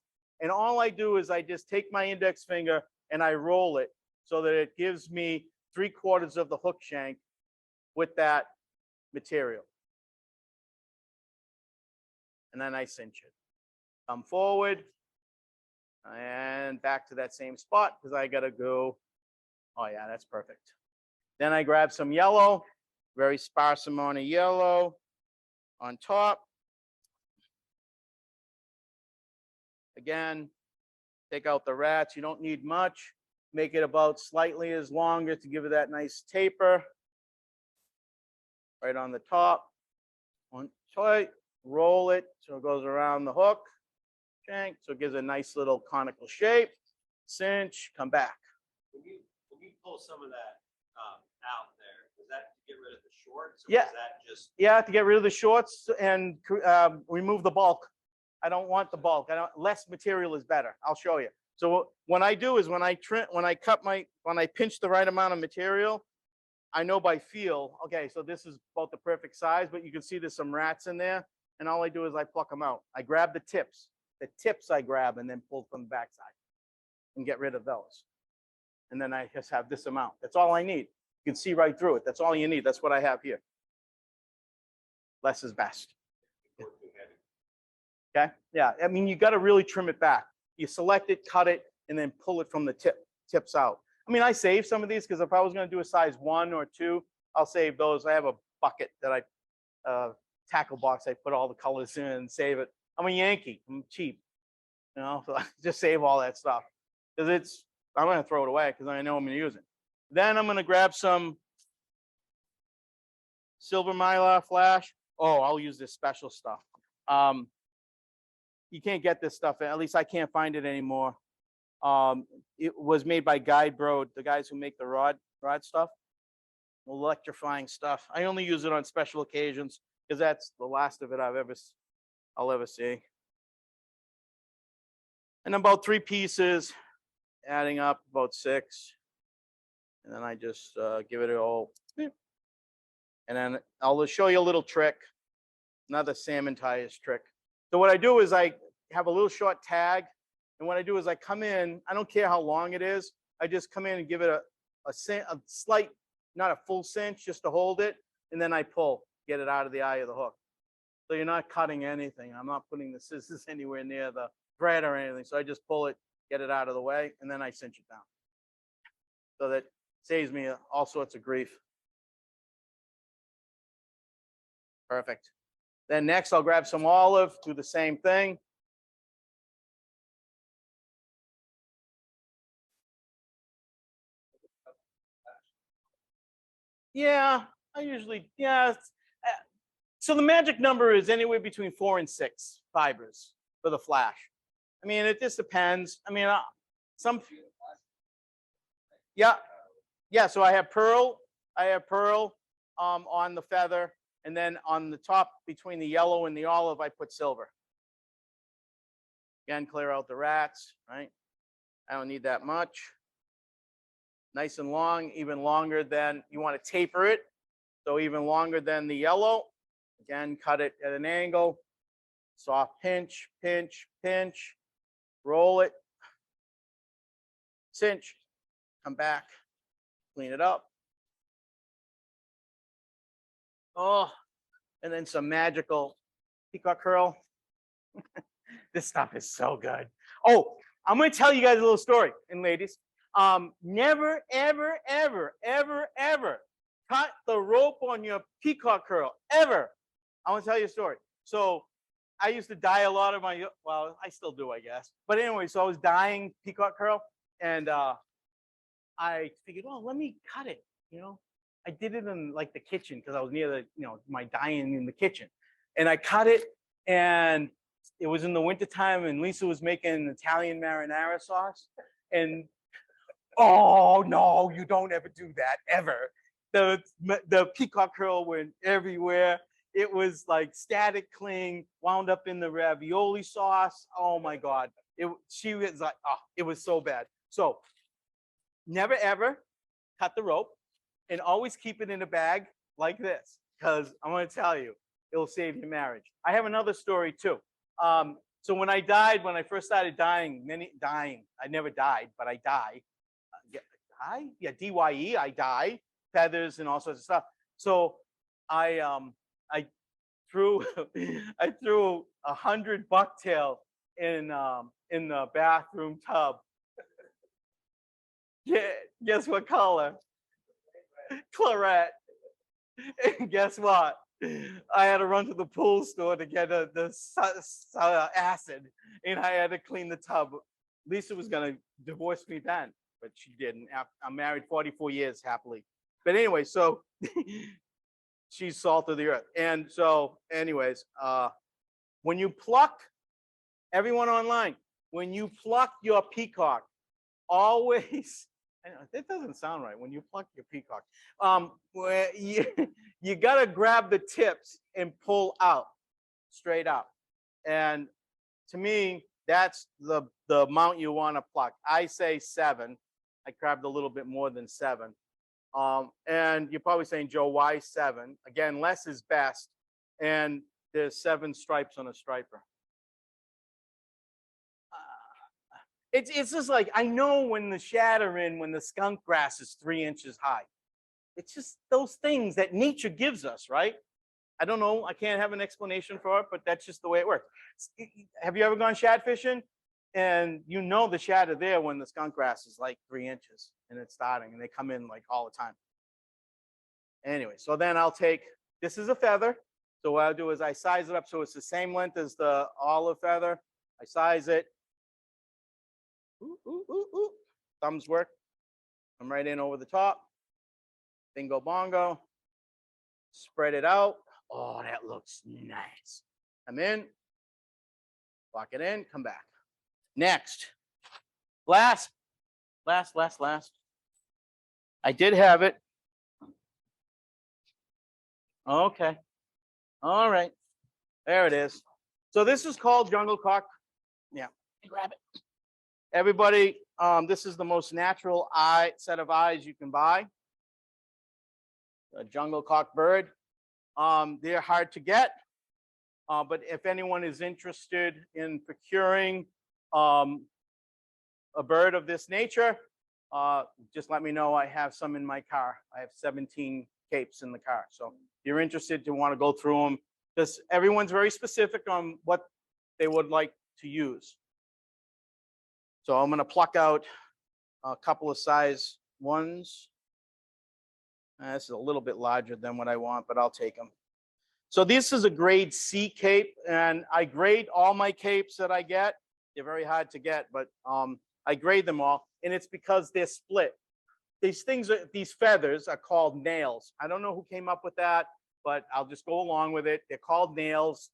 and all I do is I just take my index finger and I roll it so that it gives me 3/4 of the hook shank with that material. And then I cinch it. Come forward and back to that same spot because I got to go. Oh, yeah, that's perfect. Then I grab some yellow, very sparse amount of yellow on top. Again, take out the rats. You don't need much. Make it about slightly as longer to give it that nice taper. Right on the top. One, two, roll it so it goes around the hook. Shank, so it gives a nice little conical shape. Cinch, come back. When you pull some of that out there, is that to get rid of the shorts? Or Yeah. is that just? Yeah, to get rid of the shorts and remove the bulk. I don't want the bulk. Less material is better. I'll show you. So what I do is when I pinch the right amount of material, I know by feel, okay, so this is about the perfect size, but you can see there's some rats in there. And all I do is I pluck them out. I grab the tips. The tips I grab and then pull from the backside and get rid of those. And then I just have this amount. That's all I need. You can see right through it. That's all you need. That's what I have here. Less is best. Okay. Yeah. I mean, you got to really trim it back. You select it, cut it, and then pull it from the tips out. I mean, I save some of these because if I was going to do a size 1 or 2, I'll save those. I have a bucket that tackle box. I put all the colors in and save it. I'm a Yankee. I'm cheap. You know, so I just save all that stuff because I'm going to throw it away because I know I'm going to use it. Then I'm going to grab some silver mylar flash. Oh, I'll use this special stuff. You can't get this stuff. At least I can't find it anymore. It was made by Guide Bro, the guys who make the rod stuff, electrifying stuff. I only use it on special occasions because that's the last of it I'll ever see. And about 3 pieces, adding up about 6. And then I just give it all. And then I'll show you a little trick, another salmon tires trick. So what I do is I have a little short tag. And what I do is I come in, I don't care how long it is. I just come in and give it a slight, not a full cinch, just to hold it. And then I pull, get it out of the eye of the hook. So you're not cutting anything. I'm not putting the scissors anywhere near thread or anything. So I just pull it, get it out of the way, and then I cinch it down. So that saves me all sorts of grief. Perfect. Then next I'll grab some olive, do the same thing. Yeah, I usually, yeah. So the magic number is anywhere between 4 and 6 fibers for the flash. I mean, it just depends. I mean, some, yeah, yeah. So I have pearl on the feather, and then on the top between the yellow and the olive, I put silver. Again, clear out the rats, right? I don't need that much. Nice and long, even longer than, you want to taper it. So even longer than the yellow. Again, cut it at an angle. Soft pinch, pinch, pinch. Roll it. Cinch. Come back. Clean it up. Oh, and then some magical peacock curl. This stuff is so good. Oh, I'm going to tell you guys a little story, and ladies. Never, ever, ever, ever, ever cut the rope on your peacock curl, ever. I want to tell you a story. So I used to dye a lot of my, well, I still do, I guess. But anyway, so I was dyeing peacock curl, and I figured, oh, let me cut it, you know. I did it in like the kitchen because I was near the, my dyeing in the kitchen. And I cut it, and it was in the wintertime, and Lisa was making Italian marinara sauce. And oh, no, you don't ever do that, ever. The peacock curl went everywhere. It was like static cling, wound up in the ravioli sauce. Oh my God. She was like, oh, it was so bad. So never ever cut the rope, and always keep it in a bag like this, because I'm going to tell you, it'll save your marriage. I have another story too. So when I first started dyeing, I never died, but I dye. Yeah, DYE, I dye feathers and all sorts of stuff. So I threw 100 bucktail in the bathroom tub. Yeah, guess what color? Claret. And guess what? I had to run to the pool store to get the acid, and I had to clean the tub. Lisa was gonna divorce me then, but she didn't. I'm married 44 years happily. But anyway, so she's salt of the earth. And so, anyways, when you pluck, everyone online, when you pluck your peacock, always, I know, that doesn't sound right. When you pluck your peacock, where you gotta grab the tips and pull out, straight up. And to me, that's the amount you want to pluck. I say 7. I grabbed a little bit more than 7. And you're probably saying, Joe, why 7? Again, less is best. And there's 7 stripes on a striper. It's just like, I know when the when the skunk grass is 3 inches high. It's just those things that nature gives us, right? I don't know. I can't have an explanation for it, but that's just the way it works. Have you ever gone shad fishing? And you know the shad are there when the skunk grass is like 3 inches and it's starting, and they come in like all the time. Anyway, so then I'll take, this is a feather. So what I'll do is I size it up so it's the same length as the olive feather. I size it. Ooh, ooh, ooh, ooh. Thumbs work. I'm right in over the top. Bingo bongo. Spread it out. Oh, that looks nice. I'm in. Lock it in. Come back. Next. Last. I did have it. Okay. All right. There it is. So this is called jungle cock. Yeah. Grab it. Everybody, this is the most natural set of eyes you can buy. A jungle cock bird. They're hard to get, but if anyone is interested in procuring a bird of this nature, just let me know. I have some in my car. I have 17 capes in the car. So if you're interested to want to go through them, because everyone's very specific on what they would like to use. So I'm going to pluck out a couple of size ones. This is a little bit larger than what I want, but I'll take them. So this is a grade C cape, and I grade all my capes that I get. They're very hard to get, but I grade them all, and it's because they're split. These feathers are called nails. I don't know who came up with that, but I'll just go along with it. They're called nails.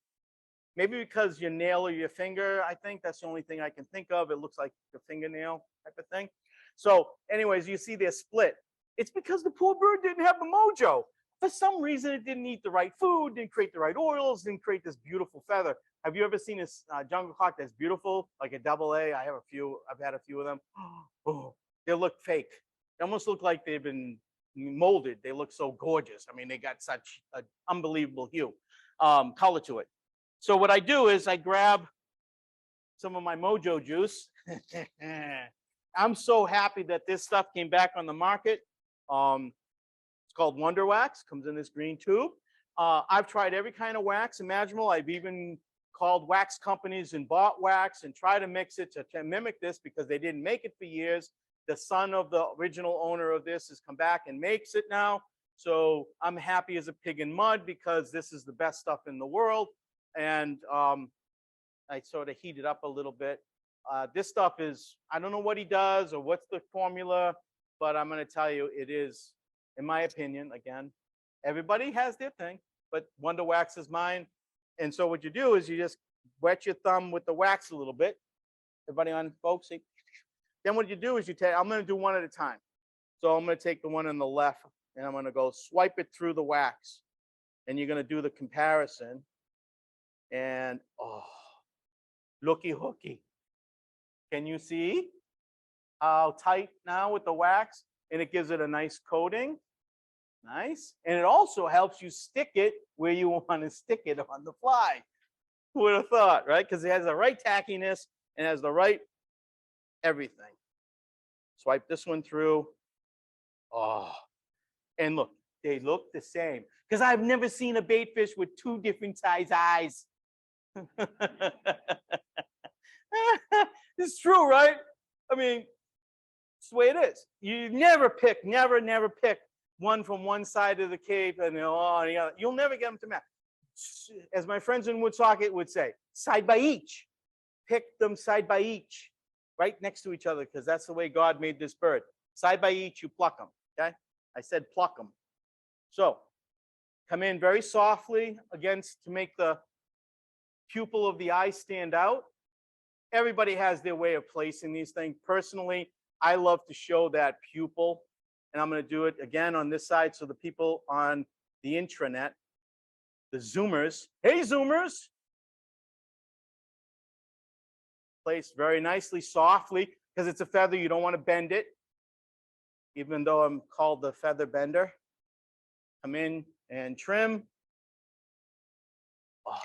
Maybe because your nail or your finger, I think that's the only thing I can think of. It looks like a fingernail type of thing. So anyways, you see they're split. It's because the poor bird didn't have the mojo. For some reason, it didn't eat the right food, didn't create the right oils, didn't create this beautiful feather. Have you ever seen this jungle hawk that's beautiful, like a double A? I have a few. I've had a few of them. Oh, they look fake. They almost look like they've been molded. They look so gorgeous. I mean, they got such an unbelievable hue, color to it. So what I do is I grab some of my mojo juice. I'm so happy that this stuff came back on the market. It's called Wonder Wax, comes in this green tube. I've tried every kind of wax imaginable. I've even called wax companies and bought wax and tried to mix it to mimic this because they didn't make it for years. The son of the original owner of this has come back and makes it now. So I'm happy as a pig in mud because this is the best stuff in the world. And I sort of heat it up a little bit. This stuff is, I don't know what he does or what's the formula, but I'm going to tell you it is, in my opinion, again, everybody has their thing, but Wonder Wax is mine. And so what you do is you just wet your thumb with the wax a little bit. Everybody on, folks? See? Then what you do is you take, I'm going to do one at a time. So I'm going to take the one on the left and I'm going to go swipe it through the wax. And you're going to do the comparison. And, oh, looky hooky. Can you see how tight now with the wax? And it gives it a nice coating. Nice. And it also helps you stick it where you want to stick it on the fly. Who would have thought, right? Because it has the right tackiness and has the right everything. Swipe this one through. Oh, and look, they look the same. Because I've never seen a bait fish with two different size eyes. It's true, right? I mean, it's the way it is. You never pick one from one side of the cape and the other. You'll never get them to match. As my friends in Woonsocket would say, side by each. Pick them side by each, right next to each other, because that's the way God made this bird. Side by each, you pluck them, okay? I said pluck them. So come in very softly against to make the pupil of the eye stand out. Everybody has their way of placing these things. Personally, I love to show that pupil, and I'm going to do it again on this side so the people on the intranet, the Zoomers, hey Zoomers, place very nicely, softly, because it's a feather. You don't want to bend it, even though I'm called the feather bender. Come in and trim. Oh,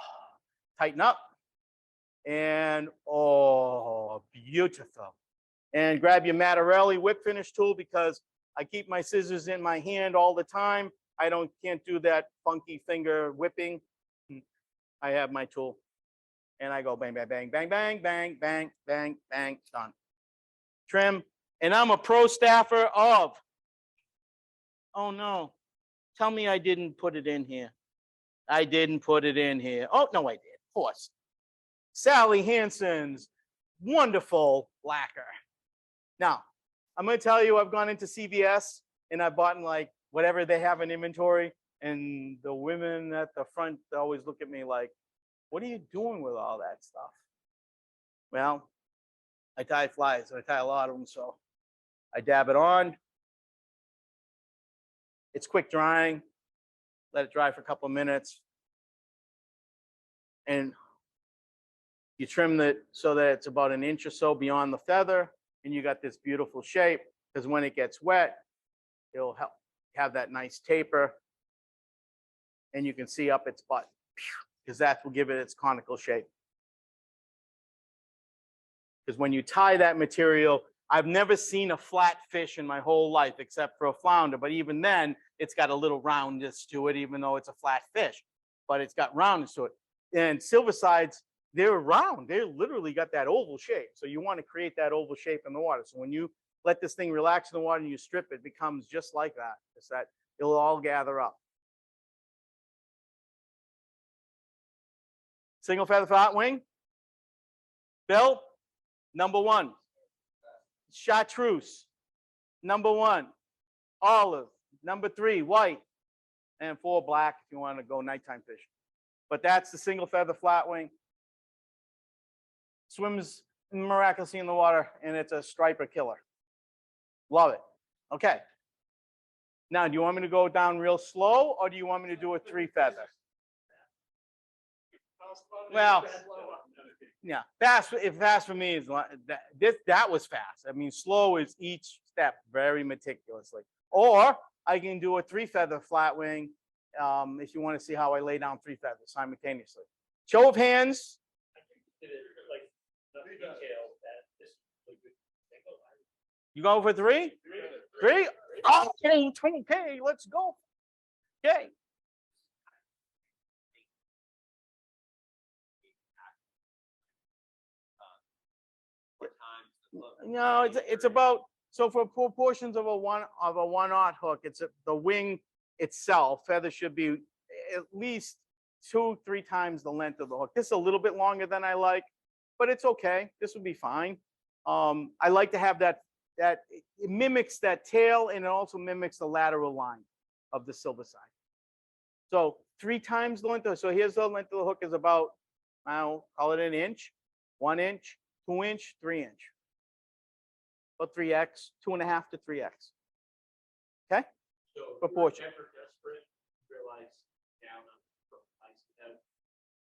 tighten up. And oh, beautiful. And grab your Mattarelli whip finish tool because I keep my scissors in my hand all the time. I can't do that funky finger whipping. I have my tool. And I go bang, bang, bang, bang, bang, bang, bang, bang, bang, done. Trim. And I'm a pro staffer of, oh no, tell me I didn't put it in here. I didn't put it in here. Oh, no, I did, of course. Sally Hansen's wonderful lacquer. Now, I'm going to tell you, I've gone into CVS and I've bought like whatever they have in inventory. And the women at the front always look at me like, what are you doing with all that stuff? Well, I tie flies. I tie a lot of them. So I dab it on. It's quick drying. Let it dry for a couple of minutes. And you trim it so that it's about an inch or so beyond the feather, and you got this beautiful shape, because when it gets wet, it'll help have that nice taper, and you can see up its butt, because that will give it its conical shape. Because when you tie that material, I've never seen a flat fish in my whole life except for a flounder, but even then, it's got a little roundness to it, even though it's a flat fish, but it's got roundness to it. And silversides, they're round. They're literally got that oval shape. So you want to create that oval shape in the water. So when you let this thing relax in the water and you strip it, it becomes just like that. It's that it'll all gather up. Single feather flatwing. Bill, number 1. Chartreuse, number 1. Olive, number 3, white, and 4, black if you want to go nighttime fishing. But that's the single feather flatwing. Swims miraculously in the water, and it's a striper killer. Love it. Okay. Now, do you want me to go down real slow, or do you want me to do a 3 feather? Well, yeah, fast. If fast for me is that was fast. I mean, slow is each step very meticulously. Or I can do a 3 feather flatwing if you want to see how I lay down 3 feathers simultaneously. Show of hands. You going for 3? 3? Oh, okay, let's go. Okay. No, it's about, so for proportions of a 1/0 hook, it's the wing itself. Feather should be at least 2-3 times the length of the hook. This is a little bit longer than I like, but it's okay. This would be fine. I like to have that it mimics that tail, and it also mimics the lateral line of the silver side. So 3 times the length. So here's the length of the hook is about, I'll call it 1 inch, 1 inch, 2 inch, 3 inch. About 3x, 2.5 to 3x. Okay? So proportion. If you're ever desperate, realize down on ice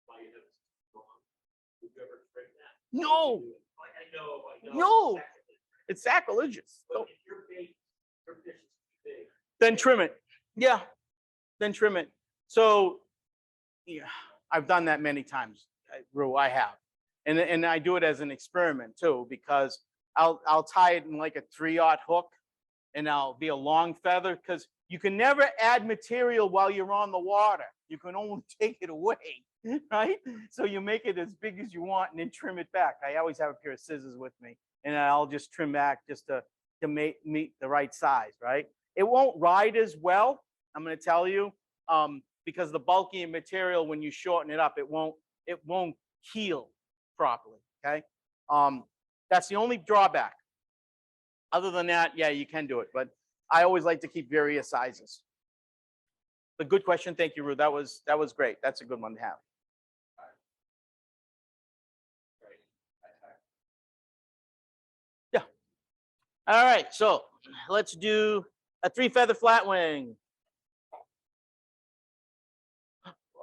why you have this wrong. Would you ever trim that? No. I know. No. It's sacrilegious. But if your bait, your fish is too big. Then trim it. Yeah. Then trim it. So, yeah, I've done that many times, Rue. I have, and I do it as an experiment too, because I'll tie it in like a 3/0 hook, and I'll be a long feather, because you can never add material while you're on the water. You can only take it away, right? So you make it as big as you want and then trim it back. I always have a pair of scissors with me, and I'll just trim back just to meet the right size, right? It won't ride as well, I'm going to tell you, because the bulky material, when you shorten it up, it won't heal properly, okay? That's the only drawback. Other than that, yeah, you can do it, but I always like to keep various sizes. But good question. Thank you, Ruth. That was great. That's a good one to have. Yeah. All right. So let's do a 3 feather flatwing.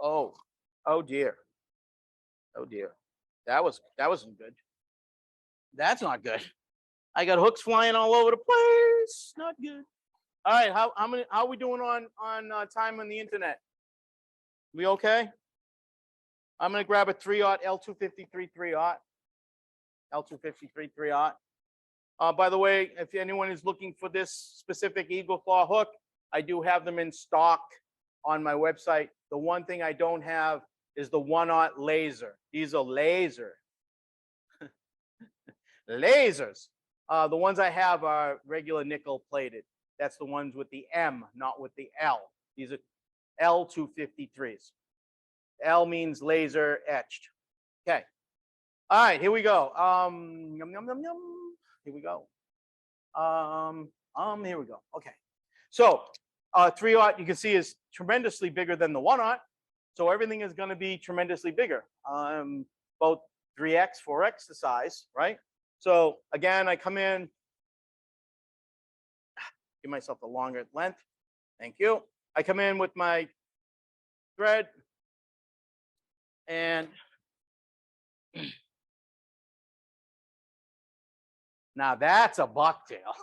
Oh dear. Oh dear. That wasn't good. That's not good. I got hooks flying all over the place. Not good. All right, how are we doing on time on the internet? We okay? I'm gonna grab a 3/0 L253 3/0. L253 3/0. By the way, if anyone is looking for this specific eagle claw hook, I do have them in stock on my website. The one thing I don't have is the 1/0 laser. These are laser. Lasers. The ones I have are regular nickel plated. That's the ones with the M, not with the L. These are L253s. L means laser etched. Okay. All right, here we go. Yum, yum, yum, yum. Here we go. Here we go. Okay. So 3/0, you can see, is tremendously bigger than the 1/0. So everything is going to be tremendously bigger. About 3x, 4x the size, right? So again, I come in, give myself a longer length. Thank you. I come in with my thread, and now that's a bucktail.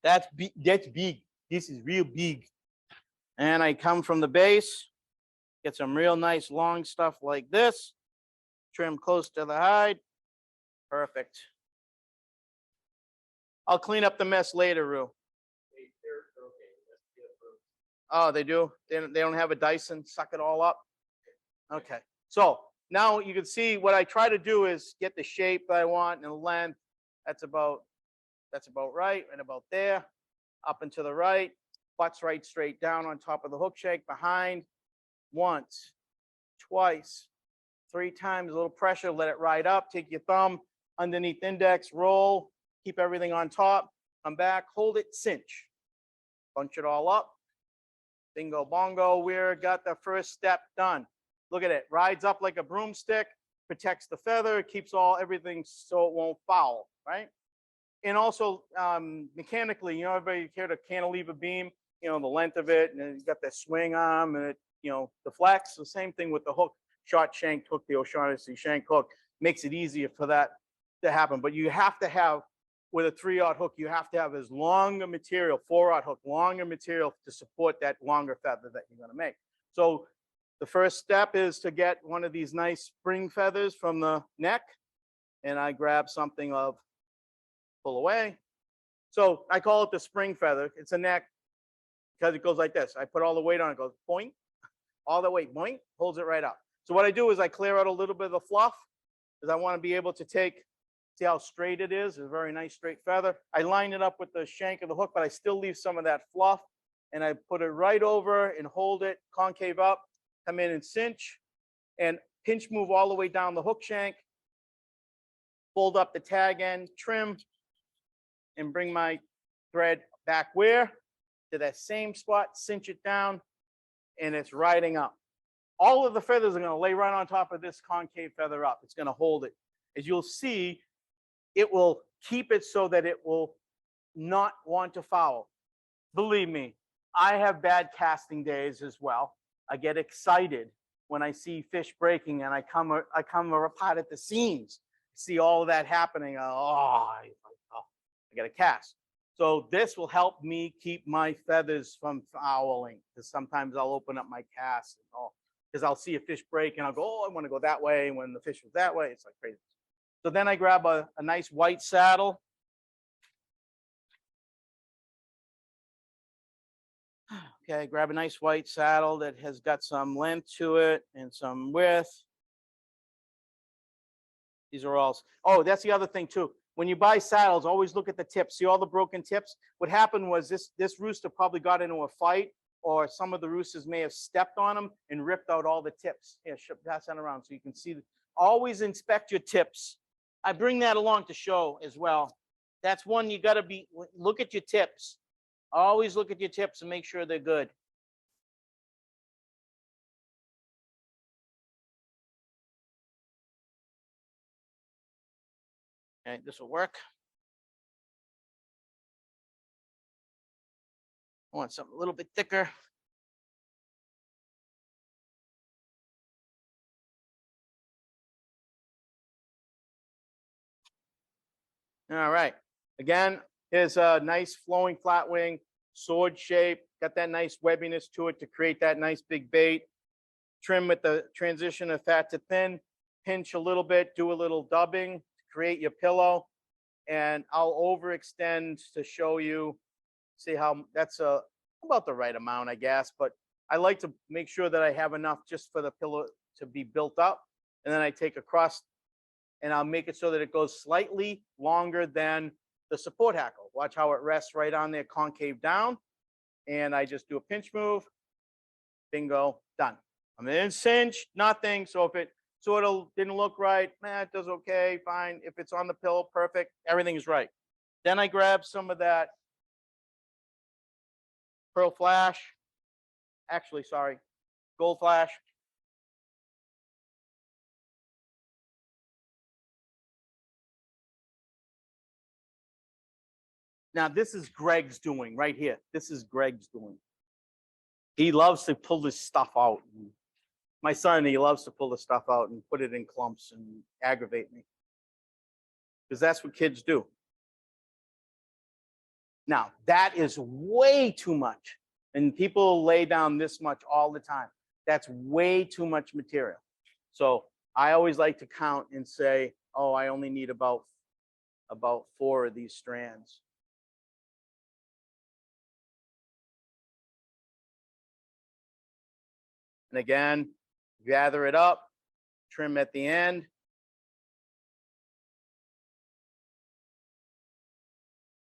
That's big. This is real big. And I come from the base, get some real nice long stuff like this, trim close to the hide. Perfect. I'll clean up the mess later, Rue. Oh, they do? They don't have a Dyson, suck it all up? Okay. So Now you can see what I try to do is get the shape that I want and the length. That's about right, and about there, up and to the right, butts right straight down on top of the hook shank, behind, once, twice, 3 times, a little pressure, let it ride up, take your thumb underneath index, roll, keep everything on top, come back, hold it, cinch, bunch it all up, bingo bongo, we're got the first step done. Look at it, rides up like a broomstick, protects the feather, keeps everything so it won't foul, right? And also mechanically, everybody care to cantilever beam, the length of it, and then you got that swing arm and it, the flex, the same thing with the hook, short shanked hook, the O'Shaughnessy shank hook, makes it easier for that to happen. But you have to have, with a 3/0 hook, you have to have as long a material, 4/0 hook, longer material to support that longer feather that you're gonna make. So the first step is to get one of these nice spring feathers from the neck, and I grab something of, pull away. So I call it the spring feather. It's a neck because it goes like this. I put all the weight on it, goes point, all the weight, point, holds it right up. So what I do is I clear out a little bit of the fluff because I want to be able to see how straight it is. It's a very nice straight feather. I line it up with the shank of the hook, but I still leave some of that fluff, and I put it right over and hold it concave up, come in and cinch, and pinch move all the way down the hook shank, fold up the tag end, trim, and bring my thread back where? To that same spot, cinch it down, and it's riding up. All of the feathers are going to lay right on top of this concave feather up. It's going to hold it. As you'll see, it will keep it so that it will not want to foul. Believe me, I have bad casting days as well. I get excited when I see fish breaking and I come apart at the seams. See all of that happening. I got to cast. So this will help me keep my feathers from fouling, because sometimes I'll open up my cast because I'll see a fish break and I'll go, I want to go that way. And when the fish was that way, it's like crazy. So then I grab a nice white saddle. Okay, grab a nice white saddle that has got some length to it and some width. These are all, that's the other thing too. When you buy saddles, always look at the tips. See all the broken tips? What happened was this rooster probably got into a fight, or some of the roosters may have stepped on them and ripped out all the tips. Here, pass that around so you can see. Always inspect your tips. I bring that along to show as well. That's one you got to look at your tips. Always look at your tips and make sure they're good. Okay, this will work. I want something a little bit thicker. All right. Again, here's a nice flowing flatwing, sword shape. Got that nice webbiness to it to create that nice big bait. Trim with the transition of fat to thin. Pinch a little bit, do a little dubbing to create your pillow. And I'll overextend to show you, see how that's about the right amount, I guess. But I like to make sure that I have enough just for the pillow to be built up. And then I take across and I'll make it so that it goes slightly longer than the support hackle. Watch how it rests right on there, concave down. And I just do a pinch move, bingo, done. I'm in cinch, nothing. So if it sort of didn't look right, it does okay, fine. If it's on the pillow, perfect, everything is right. Then I grab some of that pearl flash, gold flash. Now, this is Greg's doing right here. This is Greg's doing. He loves to pull this stuff out. My son, he loves to pull the stuff out and put it in clumps and aggravate me, because that's what kids do. Now, that is way too much. And people lay down this much all the time. That's way too much material. So I always like to count and say, oh, I only need about 4 of these strands. And again, gather it up, trim at the end.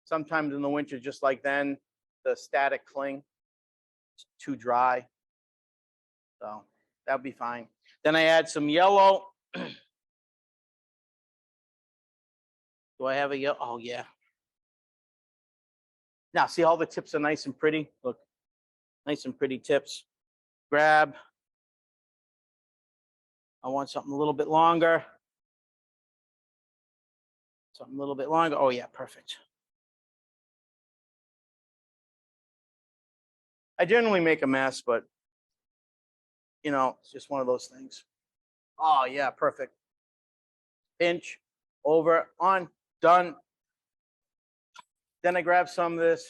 Sometimes in the winter, just like then, the static cling, it's too dry. So that'll be fine. Then I add some yellow. Do I have a yellow? Oh, yeah. Now, see all the tips are nice and pretty? Look, nice and pretty tips. Grab. I want something a little bit longer. Something a little bit longer. Oh, yeah, perfect. I generally make a mess, but, you know, it's just one of those things. Oh, yeah, perfect. Pinch, over, on, done. Then I grab some of this.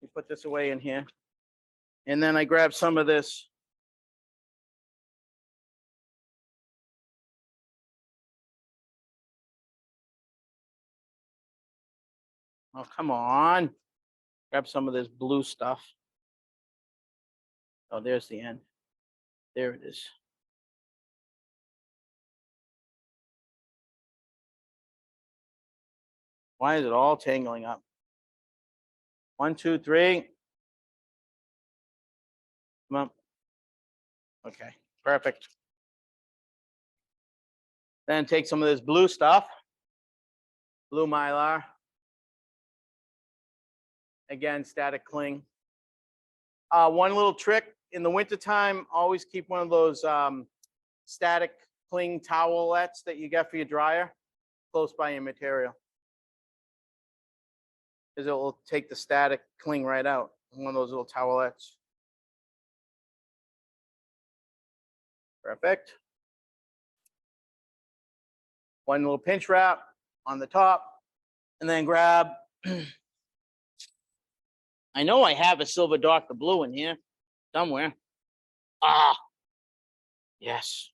You put this away in here. And then I grab some of this. Oh, come on. Grab some of this blue stuff. Oh, there's the end. There it is. Why is it all tangling up? 1, 2, 3. Come on. Okay, perfect. Then take some of this blue stuff, blue mylar. Again, static cling. One little trick in the wintertime, always keep one of those static cling towelettes that you get for your dryer close by your material, because it will take the static cling right out. One of those little towelettes. Perfect. One little pinch wrap on the top, and then grab. I know I have a silver Dr. Blue in here somewhere. Ah, yes.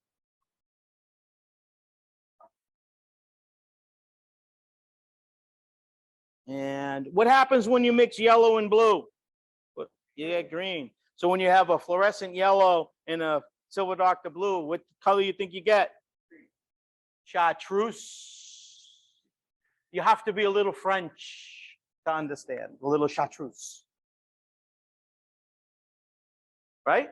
And what happens when you mix yellow and blue? You get green. So when you have a fluorescent yellow and a silver Dr. Blue, what color you think you get? Chartreuse. You have to be a little French to understand, a little chartreuse. Right?